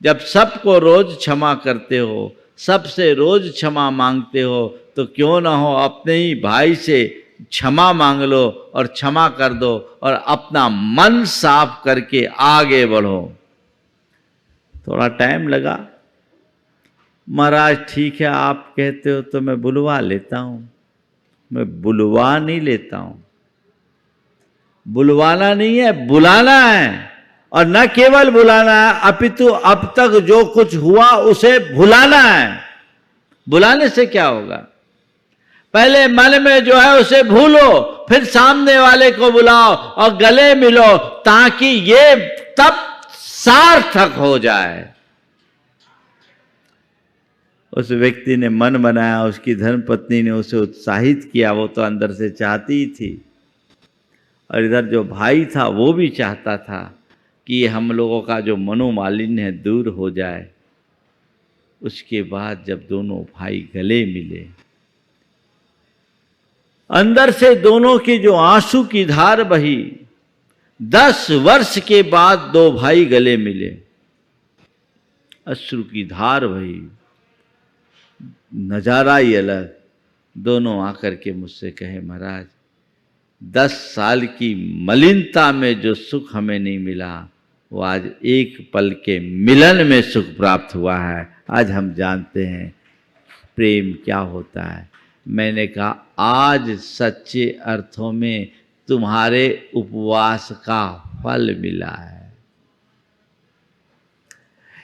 जब सबको रोज क्षमा करते हो, सबसे रोज क्षमा मांगते हो, तो क्यों ना हो अपने ही भाई से क्षमा मांग लो और क्षमा कर दो और अपना मन साफ करके आगे बढ़ो। थोड़ा टाइम लगा। महाराज ठीक है आप कहते हो तो मैं बुलवा लेता हूं। मैं बुलवा नहीं लेता हूं। बुलवाना नहीं है, बुलाना है। और न केवल बुलाना है, अपितु अब तक जो कुछ हुआ उसे भुलाना है। बुलाने से क्या होगा? पहले मन में जो है उसे भूलो, फिर सामने वाले को बुलाओ और गले मिलो, ताकि ये तब सार्थक हो जाए। उस व्यक्ति ने मन बनाया, उसकी धर्मपत्नी ने उसे उत्साहित किया। वो तो अंदर से चाहती ही थी, और इधर जो भाई था वो भी चाहता था कि हम लोगों का जो मनोमालिन्य है दूर हो जाए। उसके बाद जब दोनों भाई गले मिले, अंदर से दोनों की जो आंसू की धार बही, 10 वर्ष के बाद दो भाई गले मिले, अश्रु की धार बही, नजारा ही अलग। दोनों आकर के मुझसे कहे महाराज 10 साल की मलिनता में जो सुख हमें नहीं मिला, वो आज एक पल के मिलन में सुख प्राप्त हुआ है। आज हम जानते हैं प्रेम क्या होता है। मैंने कहा आज सच्चे अर्थों में तुम्हारे उपवास का फल मिला है।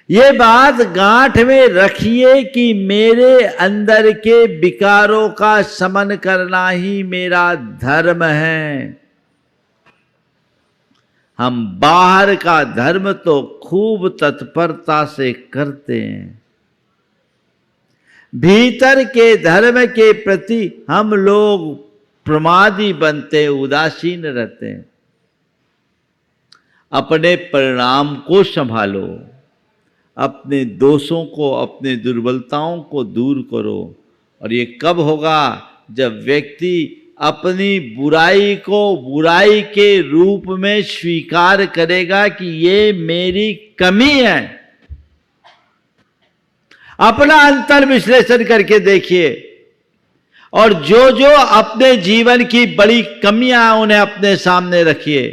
ये बात गांठ में रखिए कि मेरे अंदर के विकारों का शमन करना ही मेरा धर्म है। हम बाहर का धर्म तो खूब तत्परता से करते हैं, भीतर के धर्म के प्रति हम लोग प्रमादी बनते, उदासीन रहते हैं। अपने परिणाम को संभालो, अपने दोषों को, अपने दुर्बलताओं को दूर करो। और ये कब होगा? जब व्यक्ति अपनी बुराई को बुराई के रूप में स्वीकार करेगा कि ये मेरी कमी है। अपना अंतर विश्लेषण करके देखिए, और जो जो अपने जीवन की बड़ी कमियां हैं उन्हें अपने सामने रखिए,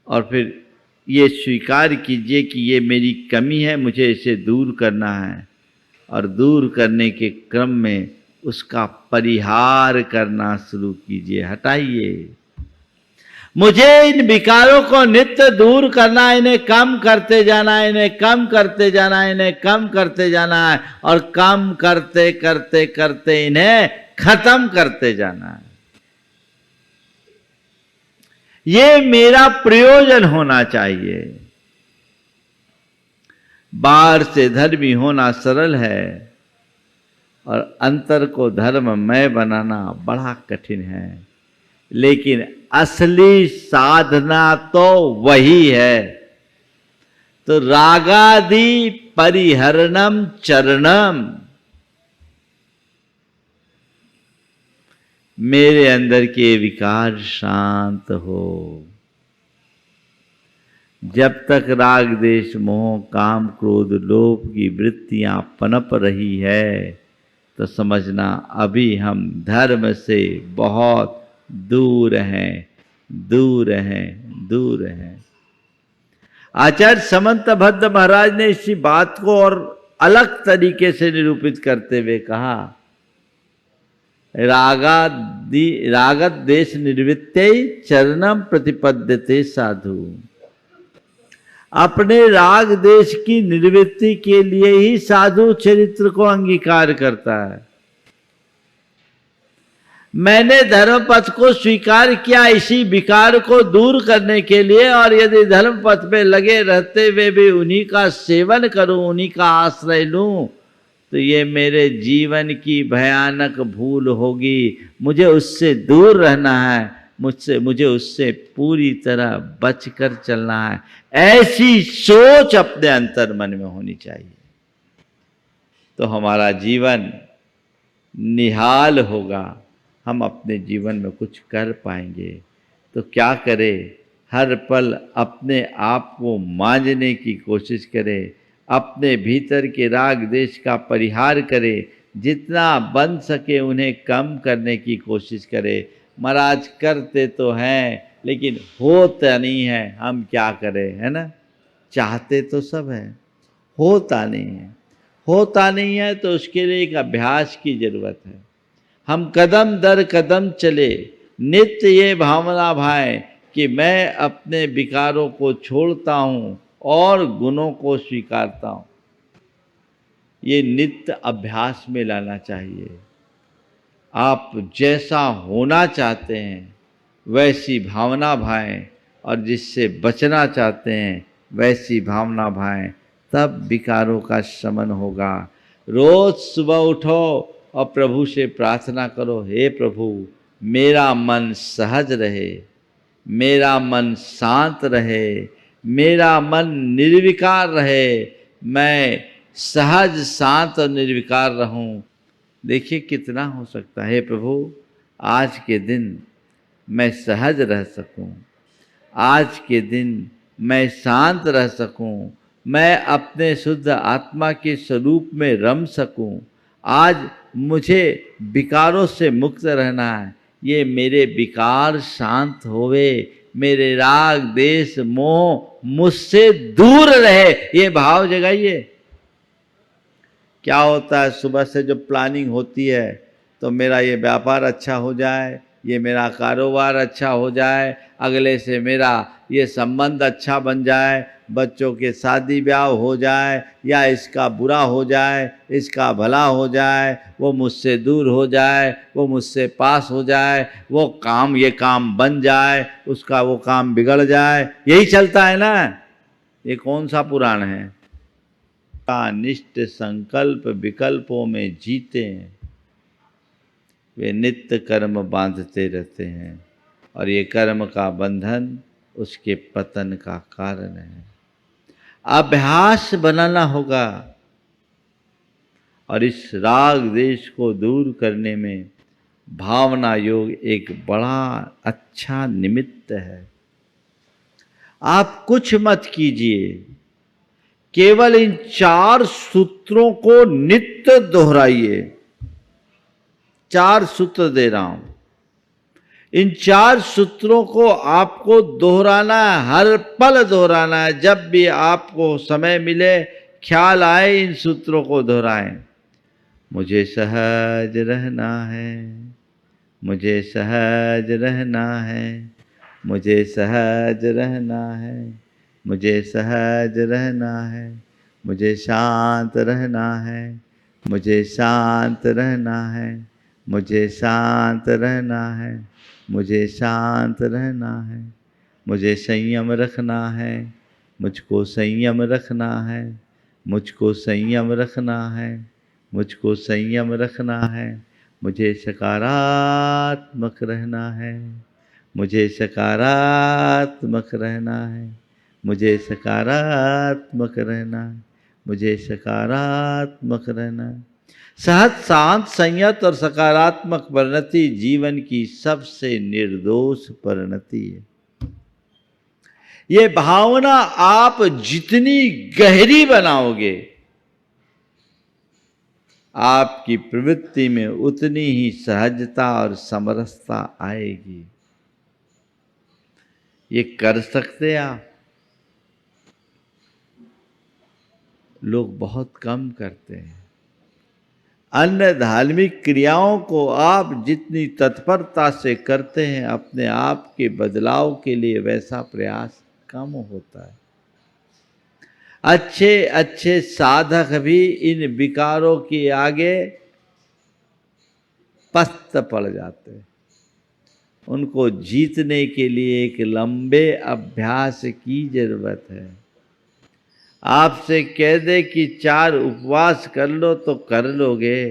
और फिर ये स्वीकार कीजिए कि ये मेरी कमी है, मुझे इसे दूर करना है। और दूर करने के क्रम में उसका परिहार करना शुरू कीजिए, हटाइए। मुझे इन विकारों को नित्य दूर करना है, इन्हें कम करते जाना है, इन्हें कम करते जाना है, इन्हें कम करते जाना है, और कम करते करते करते इन्हें खत्म करते जाना है। ये मेरा प्रयोजन होना चाहिए। बाहर से धर्मी होना सरल है और अंतर को धर्ममय बनाना बड़ा कठिन है, लेकिन असली साधना तो वही है। तो रागादि परिहरणम चरणम, मेरे अंदर के विकार शांत हो। जब तक राग देश मोह काम क्रोध लोभ की वृत्तियां पनप रही है तो समझना अभी हम धर्म से बहुत दूर हैं, दूर हैं, दूर हैं। आचार्य समंत भद्र महाराज ने इसी बात को और अलग तरीके से निरूपित करते हुए कहा, रागत देश निर्वृत्ते चरणम प्रतिपद्यते साधु। अपने राग देश की निर्वृत्ति के लिए ही साधु चरित्र को अंगीकार करता है। मैंने धर्म पथ को स्वीकार किया इसी विकार को दूर करने के लिए, और यदि धर्म पथ पे लगे रहते हुए भी उन्हीं का सेवन करूं, उन्हीं का आश्रय लूं, तो ये मेरे जीवन की भयानक भूल होगी। मुझे उससे दूर रहना है, मुझे उससे पूरी तरह बचकर चलना है। ऐसी सोच अपने अंतर मन में होनी चाहिए, तो हमारा जीवन निहाल होगा, हम अपने जीवन में कुछ कर पाएंगे। तो क्या करें, हर पल अपने आप को मांझने की कोशिश करें, अपने भीतर के राग देश का परिहार करें, जितना बन सके उन्हें कम करने की कोशिश करें। महाराज करते तो हैं लेकिन होता नहीं है, हम क्या करें, है ना। चाहते तो सब है, होता नहीं है। होता नहीं है तो उसके लिए एक अभ्यास की जरूरत है। हम कदम दर कदम चले, नित्य ये भावना भाए कि मैं अपने विकारों को छोड़ता हूँ और गुणों को स्वीकारता हूँ। ये नित्य अभ्यास में लाना चाहिए। आप जैसा होना चाहते हैं वैसी भावना भाएं, और जिससे बचना चाहते हैं वैसी भावना भाएं, तब विकारों का शमन होगा। रोज सुबह उठो और प्रभु से प्रार्थना करो, हे प्रभु मेरा मन सहज रहे, मेरा मन शांत रहे, मेरा मन निर्विकार रहे, मैं सहज शांत और निर्विकार रहूं। देखिए कितना हो सकता है। प्रभु आज के दिन मैं सहज रह सकूं, आज के दिन मैं शांत रह सकूं, मैं अपने शुद्ध आत्मा के स्वरूप में रम सकूं। आज मुझे विकारों से मुक्त रहना है, ये मेरे विकार शांत होवे, मेरे राग देश मोह मुझसे दूर रहे, ये भाव जगाइए। क्या होता है, सुबह से जो प्लानिंग होती है तो मेरा ये व्यापार अच्छा हो जाए, ये मेरा कारोबार अच्छा हो जाए, अगले से मेरा ये संबंध अच्छा बन जाए, बच्चों के शादी ब्याह हो जाए, या इसका बुरा हो जाए, इसका भला हो जाए, वो मुझसे दूर हो जाए, वो मुझसे पास हो जाए, वो काम ये काम बन जाए, उसका वो काम बिगड़ जाए। यही चलता है ना। ये कौन सा पुराण है। का निष्ठ संकल्प विकल्पों में जीते हैं, वे नित्य कर्म बांधते रहते हैं, और ये कर्म का बंधन उसके पतन का कारण है। अभ्यास बनाना होगा, और इस राग देश को दूर करने में भावना योग एक बड़ा अच्छा निमित्त है। आप कुछ मत कीजिए, केवल इन 4 सूत्रों को नित्य दोहराइए। 4 सूत्र दे रहा हूं, इन 4 सूत्रों को आपको दोहराना है, हर पल दोहराना है। जब भी आपको समय मिले, ख्याल आए, इन सूत्रों को दोहराएं। मुझे सहज रहना है, मुझे सहज रहना है, मुझे सहज रहना है, मुझे सहज रहना है, मुझे शांत रहना है, मुझे शांत रहना है, मुझे शांत रहना है, मुझे शांत रहना है, मुझे संयम रखना है, मुझको संयम रखना है, मुझको संयम रखना है, मुझको संयम रखना है, मुझे सकारात्मक रहना है, मुझे सकारात्मक रहना है, मुझे सकारात्मक रहना है, मुझे सकारात्मक रहना है। सहज, शांत, संयत और सकारात्मक परिणति जीवन की सबसे निर्दोष परिणति है। ये भावना आप जितनी गहरी बनाओगे, आपकी प्रवृत्ति में उतनी ही सहजता और समरसता आएगी। ये कर सकते आप? लोग बहुत कम करते हैं। अन्य धार्मिक क्रियाओं को आप जितनी तत्परता से करते हैं, अपने आप के बदलाव के लिए वैसा प्रयास कम होता है। अच्छे अच्छे साधक भी इन विकारों के आगे पस्त पड़ जाते हैं। उनको जीतने के लिए एक लंबे अभ्यास की जरूरत है। आपसे कह दे कि 4 उपवास कर लो तो कर लोगे,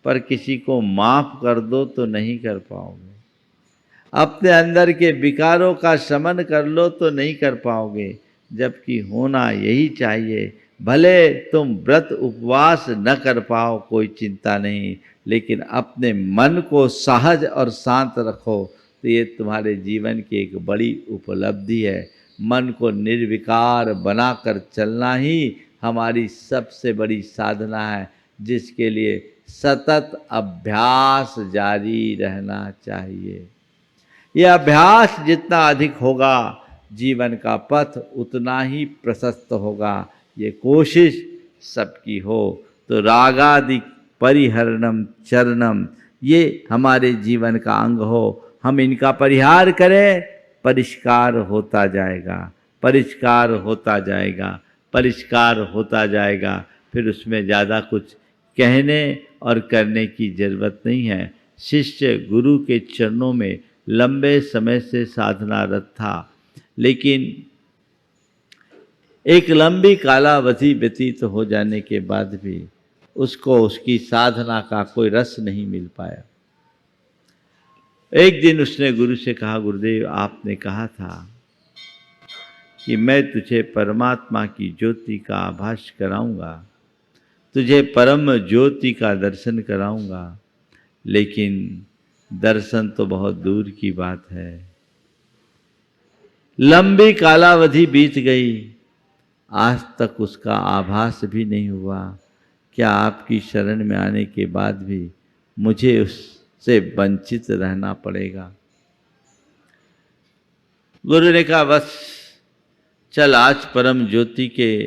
पर किसी को माफ कर दो तो नहीं कर पाओगे। अपने अंदर के विकारों का शमन कर लो तो नहीं कर पाओगे, जबकि होना यही चाहिए। भले तुम व्रत उपवास न कर पाओ, कोई चिंता नहीं, लेकिन अपने मन को सहज और शांत रखो, तो ये तुम्हारे जीवन की एक बड़ी उपलब्धि है। मन को निर्विकार बनाकर चलना ही हमारी सबसे बड़ी साधना है, जिसके लिए सतत अभ्यास जारी रहना चाहिए। यह अभ्यास जितना अधिक होगा, जीवन का पथ उतना ही प्रशस्त होगा। ये कोशिश सबकी हो तो रागादि परिहरणम चरणम, ये हमारे जीवन का अंग हो। हम इनका परिहार करें, परिष्कार होता जाएगा, परिष्कार होता जाएगा, परिष्कार होता जाएगा। फिर उसमें ज़्यादा कुछ कहने और करने की ज़रूरत नहीं है। शिष्य गुरु के चरणों में लंबे समय से साधनारत था, लेकिन एक लंबी कालावधि व्यतीत हो जाने के बाद भी उसको उसकी साधना का कोई रस नहीं मिल पाया। एक दिन उसने गुरु से कहा, गुरुदेव आपने कहा था कि मैं तुझे परमात्मा की ज्योति का आभास कराऊंगा, तुझे परम ज्योति का दर्शन कराऊंगा, लेकिन दर्शन तो बहुत दूर की बात है। लंबी कालावधि बीत गई, आज तक उसका आभास भी नहीं हुआ। क्या आपकी शरण में आने के बाद भी मुझे उससे वंचित रहना पड़ेगा? गुरु ने कहा, बस चल आज परम ज्योति के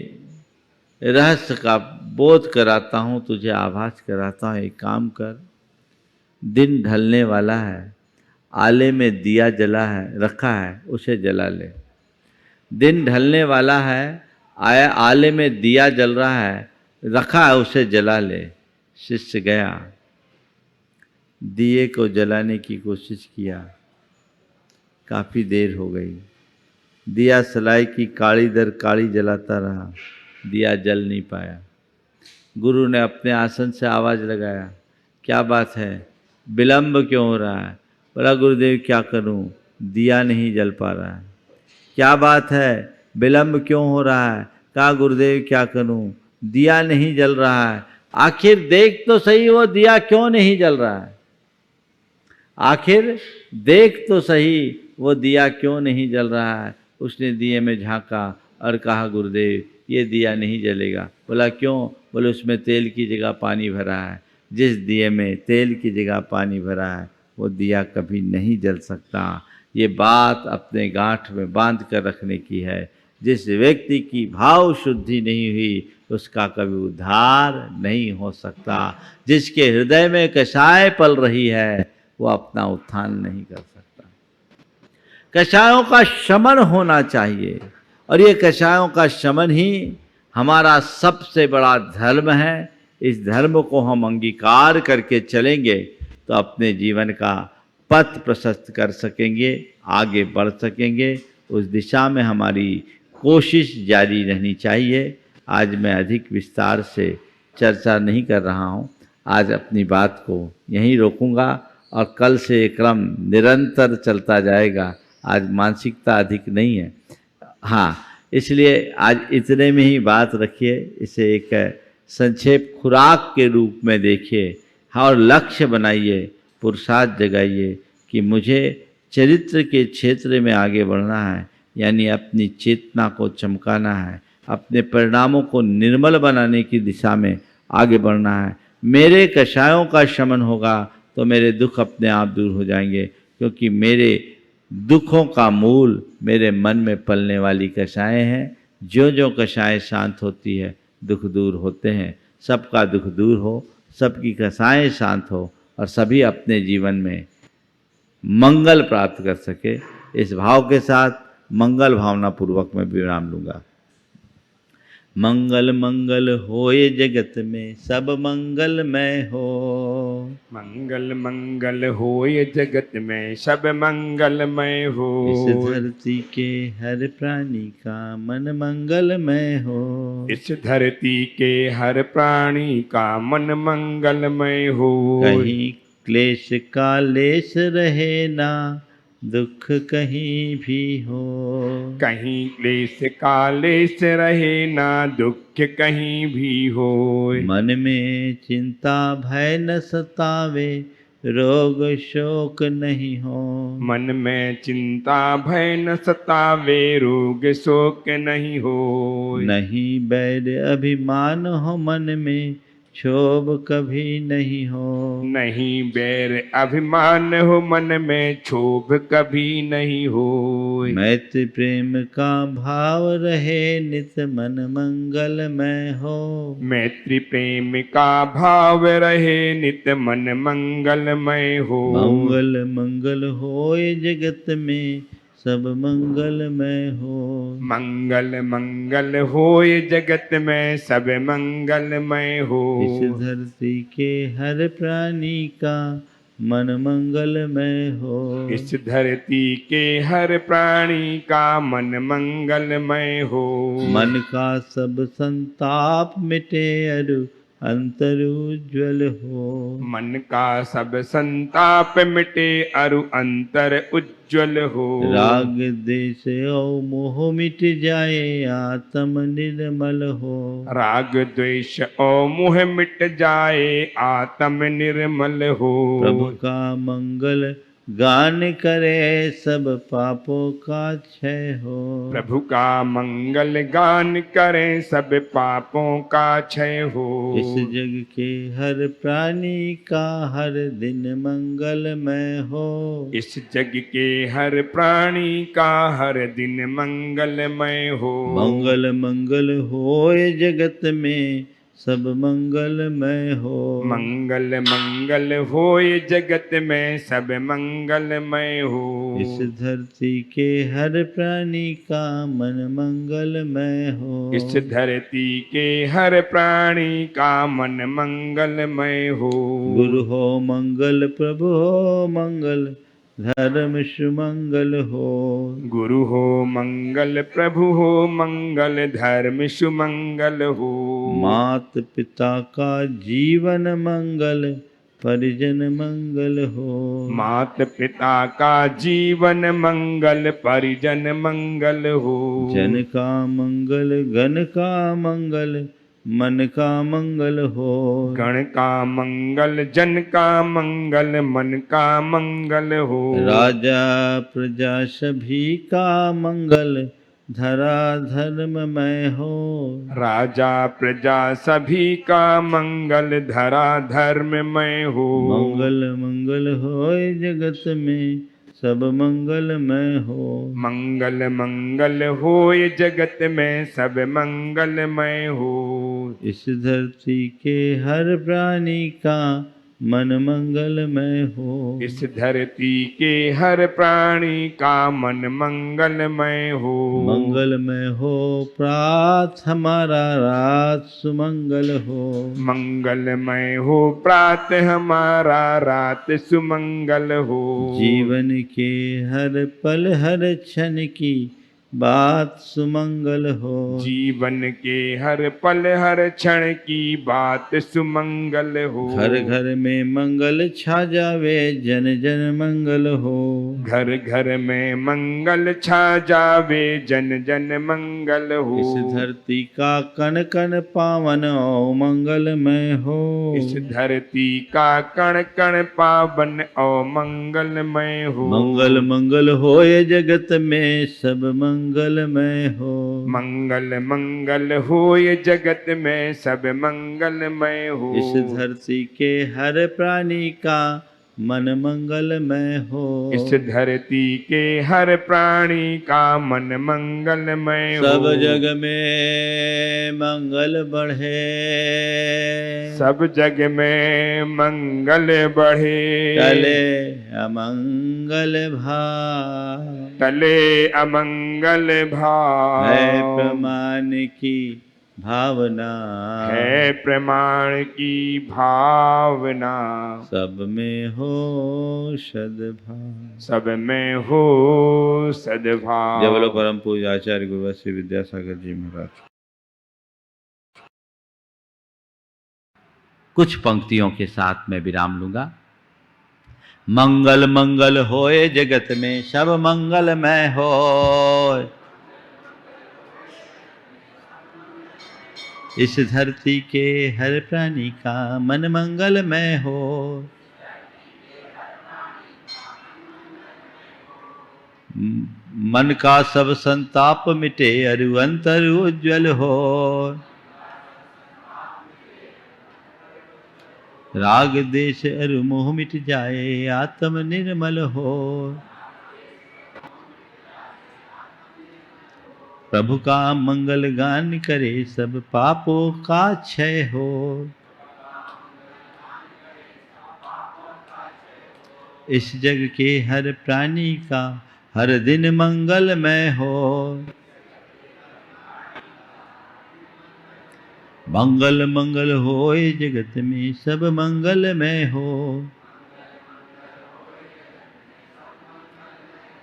रहस्य का बोध कराता हूँ, तुझे आभास कराता हूँ। एक काम कर, दिन ढलने वाला है, आले में दिया जला है, रखा है, उसे जला ले। दिन ढलने वाला है, आले में दिया जल रहा है, रखा है, उसे जला ले। शिष्य गया, दिए को जलाने की कोशिश किया, काफ़ी देर हो गई। दिया सलाई की काली दर काली जलाता रहा, दिया जल नहीं पाया। गुरु ने अपने आसन से आवाज़ लगाया, क्या बात है, विलंब क्यों हो रहा है? बोला, गुरुदेव क्या करूं, दिया नहीं जल पा रहा है। क्या बात है, विलंब क्यों हो रहा है? कहा, गुरुदेव क्या करूं, दिया नहीं जल रहा है। आखिर देख तो सही वो दिया क्यों नहीं जल रहा है, आखिर देख तो सही वो दिया क्यों नहीं जल रहा है। उसने दिए में झांका और कहा, गुरुदेव ये दिया नहीं जलेगा। बोला, क्यों? बोले, उसमें तेल की जगह पानी भरा है। जिस दिए में तेल की जगह पानी भरा है, वो दिया कभी नहीं जल सकता। ये बात अपने गांठ में बांध कर रखने की है। जिस व्यक्ति की भाव शुद्धि नहीं हुई, उसका कभी उद्धार नहीं हो सकता। जिसके हृदय में कषाय पल रही है वो अपना उत्थान नहीं कर सकता। कषायों का शमन होना चाहिए और ये कषायों का शमन ही हमारा सबसे बड़ा धर्म है। इस धर्म को हम अंगीकार करके चलेंगे तो अपने जीवन का पथ प्रशस्त कर सकेंगे, आगे बढ़ सकेंगे। उस दिशा में हमारी कोशिश जारी रहनी चाहिए। आज मैं अधिक विस्तार से चर्चा नहीं कर रहा हूँ, आज अपनी बात को यहीं रोकूंगा और कल से ये क्रम निरंतर चलता जाएगा। आज मानसिकता अधिक नहीं है, हाँ, इसलिए आज इतने में ही बात रखिए। इसे एक संक्षेप खुराक के रूप में देखिए और लक्ष्य बनाइए, पुरुषार्थ जगाइए कि मुझे चरित्र के क्षेत्र में आगे बढ़ना है, यानी अपनी चेतना को चमकाना है, अपने परिणामों को निर्मल बनाने की दिशा में आगे बढ़ना है। मेरे कषायों का शमन होगा तो मेरे दुख अपने आप दूर हो जाएंगे, क्योंकि मेरे दुखों का मूल मेरे मन में पलने वाली कषाएं हैं। जो जो कषाएं शांत होती है दुख दूर होते हैं। सबका दुख दूर हो, सबकी कषाएं शांत हो और सभी अपने जीवन में मंगल प्राप्त कर सके। इस भाव के साथ मंगल भावना पूर्वक मैं विराम लूँगा। मंगल मंगल होए जगत में सब मंगलमय हो। मंगल मंगल होए जगत में सब मंगलमय हो। इस धरती के हर प्राणी का मन मंगलमय हो। इस धरती के हर प्राणी का मन मंगलमय हो। कहीं क्लेश का लेश रहे ना, दुख कहीं भी हो। कहीं क्लेश कालेश रहे ना, दुख कहीं भी हो। मन में चिंता भय न सतावे, रोग शोक नहीं हो। मन में चिंता भय न सतावे, रोग शोक नहीं हो। नहीं बैर अभिमान हो मन में, क्षोभ कभी नहीं हो। नहीं बैर अभिमान हो मन में, क्षोभ कभी नहीं हो। मैत्री प्रेम का भाव रहे नित मन मंगलमय हो। मैत्री प्रेम का भाव रहे नित मन मंगलमय हो। मंगल मंगल होए जगत में सब मंगलमय हो। मंगल मंगल होए जगत में सब मंगलमय हो। इस धरती के हर प्राणी का मन मंगलमय हो। इस धरती के हर प्राणी का मन मंगलमय हो। मन का सब संताप मिटे अरु अंतर उज्ज्वल हो। मन का सब संताप मिटे अरु अंतर उज्ज्वल हो। राग देश और मोह मिट जाए आत्म निर्मल हो। राग द्वेष और मोह मिट जाए आत्म निर्मल हो। प्रभु का मंगल गान करे सब पापों का क्षय हो। प्रभु का मंगल गान करें सब पापों का क्षय हो। इस जग के हर प्राणी का हर दिन मंगलमय हो। इस जग के हर प्राणी का हर दिन मंगलमय हो। मंगल मंगल होए जगत में सब मंगलमय हो। मंगल मंगल होए जगत में सब मंगलमय हो। इस धरती के हर प्राणी का मन मंगलमय हो। इस धरती के हर प्राणी का मन मंगलमय हो। गुरु हो मंगल प्रभु हो मंगल धर्म सुमंगल हो। गुरु हो मंगल प्रभु हो मंगल धर्म सुमंगल हो। मात पिता का जीवन मंगल परिजन मंगल हो। मात पिता का जीवन मंगल परिजन मंगल हो। जन का मंगल गण का मंगल मन का मंगल हो। गण का मंगल जन का मंगल मन का मंगल हो। राजा प्रजा सभी का मंगल धरा धर्ममय हो। राजा प्रजा सभी का मंगल धरा धर्ममय हो। मंगल मंगल होए जगत में सब मंगलमय हो। मंगल मंगल होए जगत में सब मंगलमय हो। इस धरती के हर प्राणी का मन मंगलमय हो। इस धरती के हर प्राणी का मन मंगलमय हो। मंगलमय हो प्रात हमारा, रात सुमंगल हो। मंगलमय हो प्रातः हमारा, रात सुमंगल हो। जीवन के हर पल हर क्षण की बात सुमंगल हो। जीवन के हर पल हर क्षण की बात सुमंगल हो। घर घर में मंगल छा जावे, जन जन मंगल हो। घर घर में मंगल छा जावे, जन जन मंगल हो। इस धरती का कण कण पावन ओ मंगलमय हो। इस धरती का कण कण पावन और मंगलमय हो। मंगल मंगल हो ये जगत में सब मंगलमय हो। मंगल मंगल हो ये जगत में सब मंगलमय हो। इस धरती के हर प्राणी का मन मंगलमय हो। इस धरती के हर प्राणी का मन मंगलमय हो। सब जग में मंगल बढ़े, सब जग में मंगल बढ़े। टले अमंगल भाव, टले अमंगल भाव। है प्रमाण की भावना, है प्रमाण की भावना। सब में हो सद्भाव। सब में हो सद्भाव। जय बोलो परम पूज्य आचार्य गुरु श्री विद्यासागर जी महाराज। कुछ पंक्तियों के साथ मैं विराम लूंगा। मंगल मंगल होए जगत में सब मंगलमय होए। इस धरती के हर प्राणी का मन मंगलमय हो। मन का सब संताप मिटे, अरु अंतर उज्ज्वल हो। राग देश अरु मोह मिट जाए, आत्म निर्मल हो। प्रभु का मंगल गान करे, सब पापों का क्षय हो। इस जग के हर प्राणी का हर दिन मंगलमय हो। मंगल मंगल होए जगत में सब मंगलमय हो।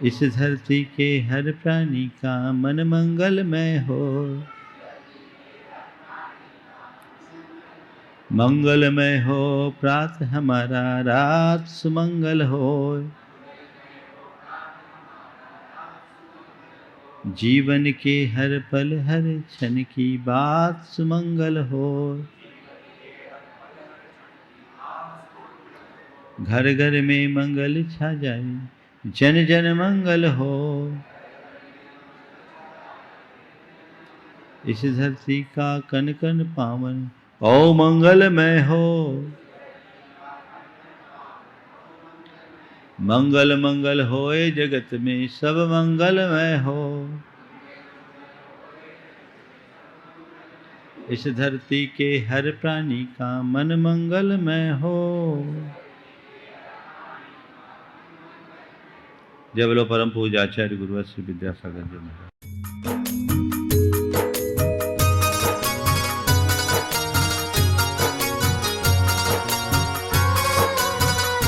इस धरती के हर प्राणी का मन मंगलमय हो। मंगलमय हो प्रात हमारा, रात सुमंगल हो। जीवन के हर पल हर क्षण की बात सुमंगल हो। घर घर में मंगल छा जाए, जन जन मंगल हो। इस धरती का कण कण पावन ओ मंगलमय हो। मंगल मंगल होए जगत में सब मंगलमय हो। इस धरती के हर प्राणी का मन मंगलमय हो। जय बोलो परम पूज्य आचार्य गुरु श्री विद्यासागर जी महाराज।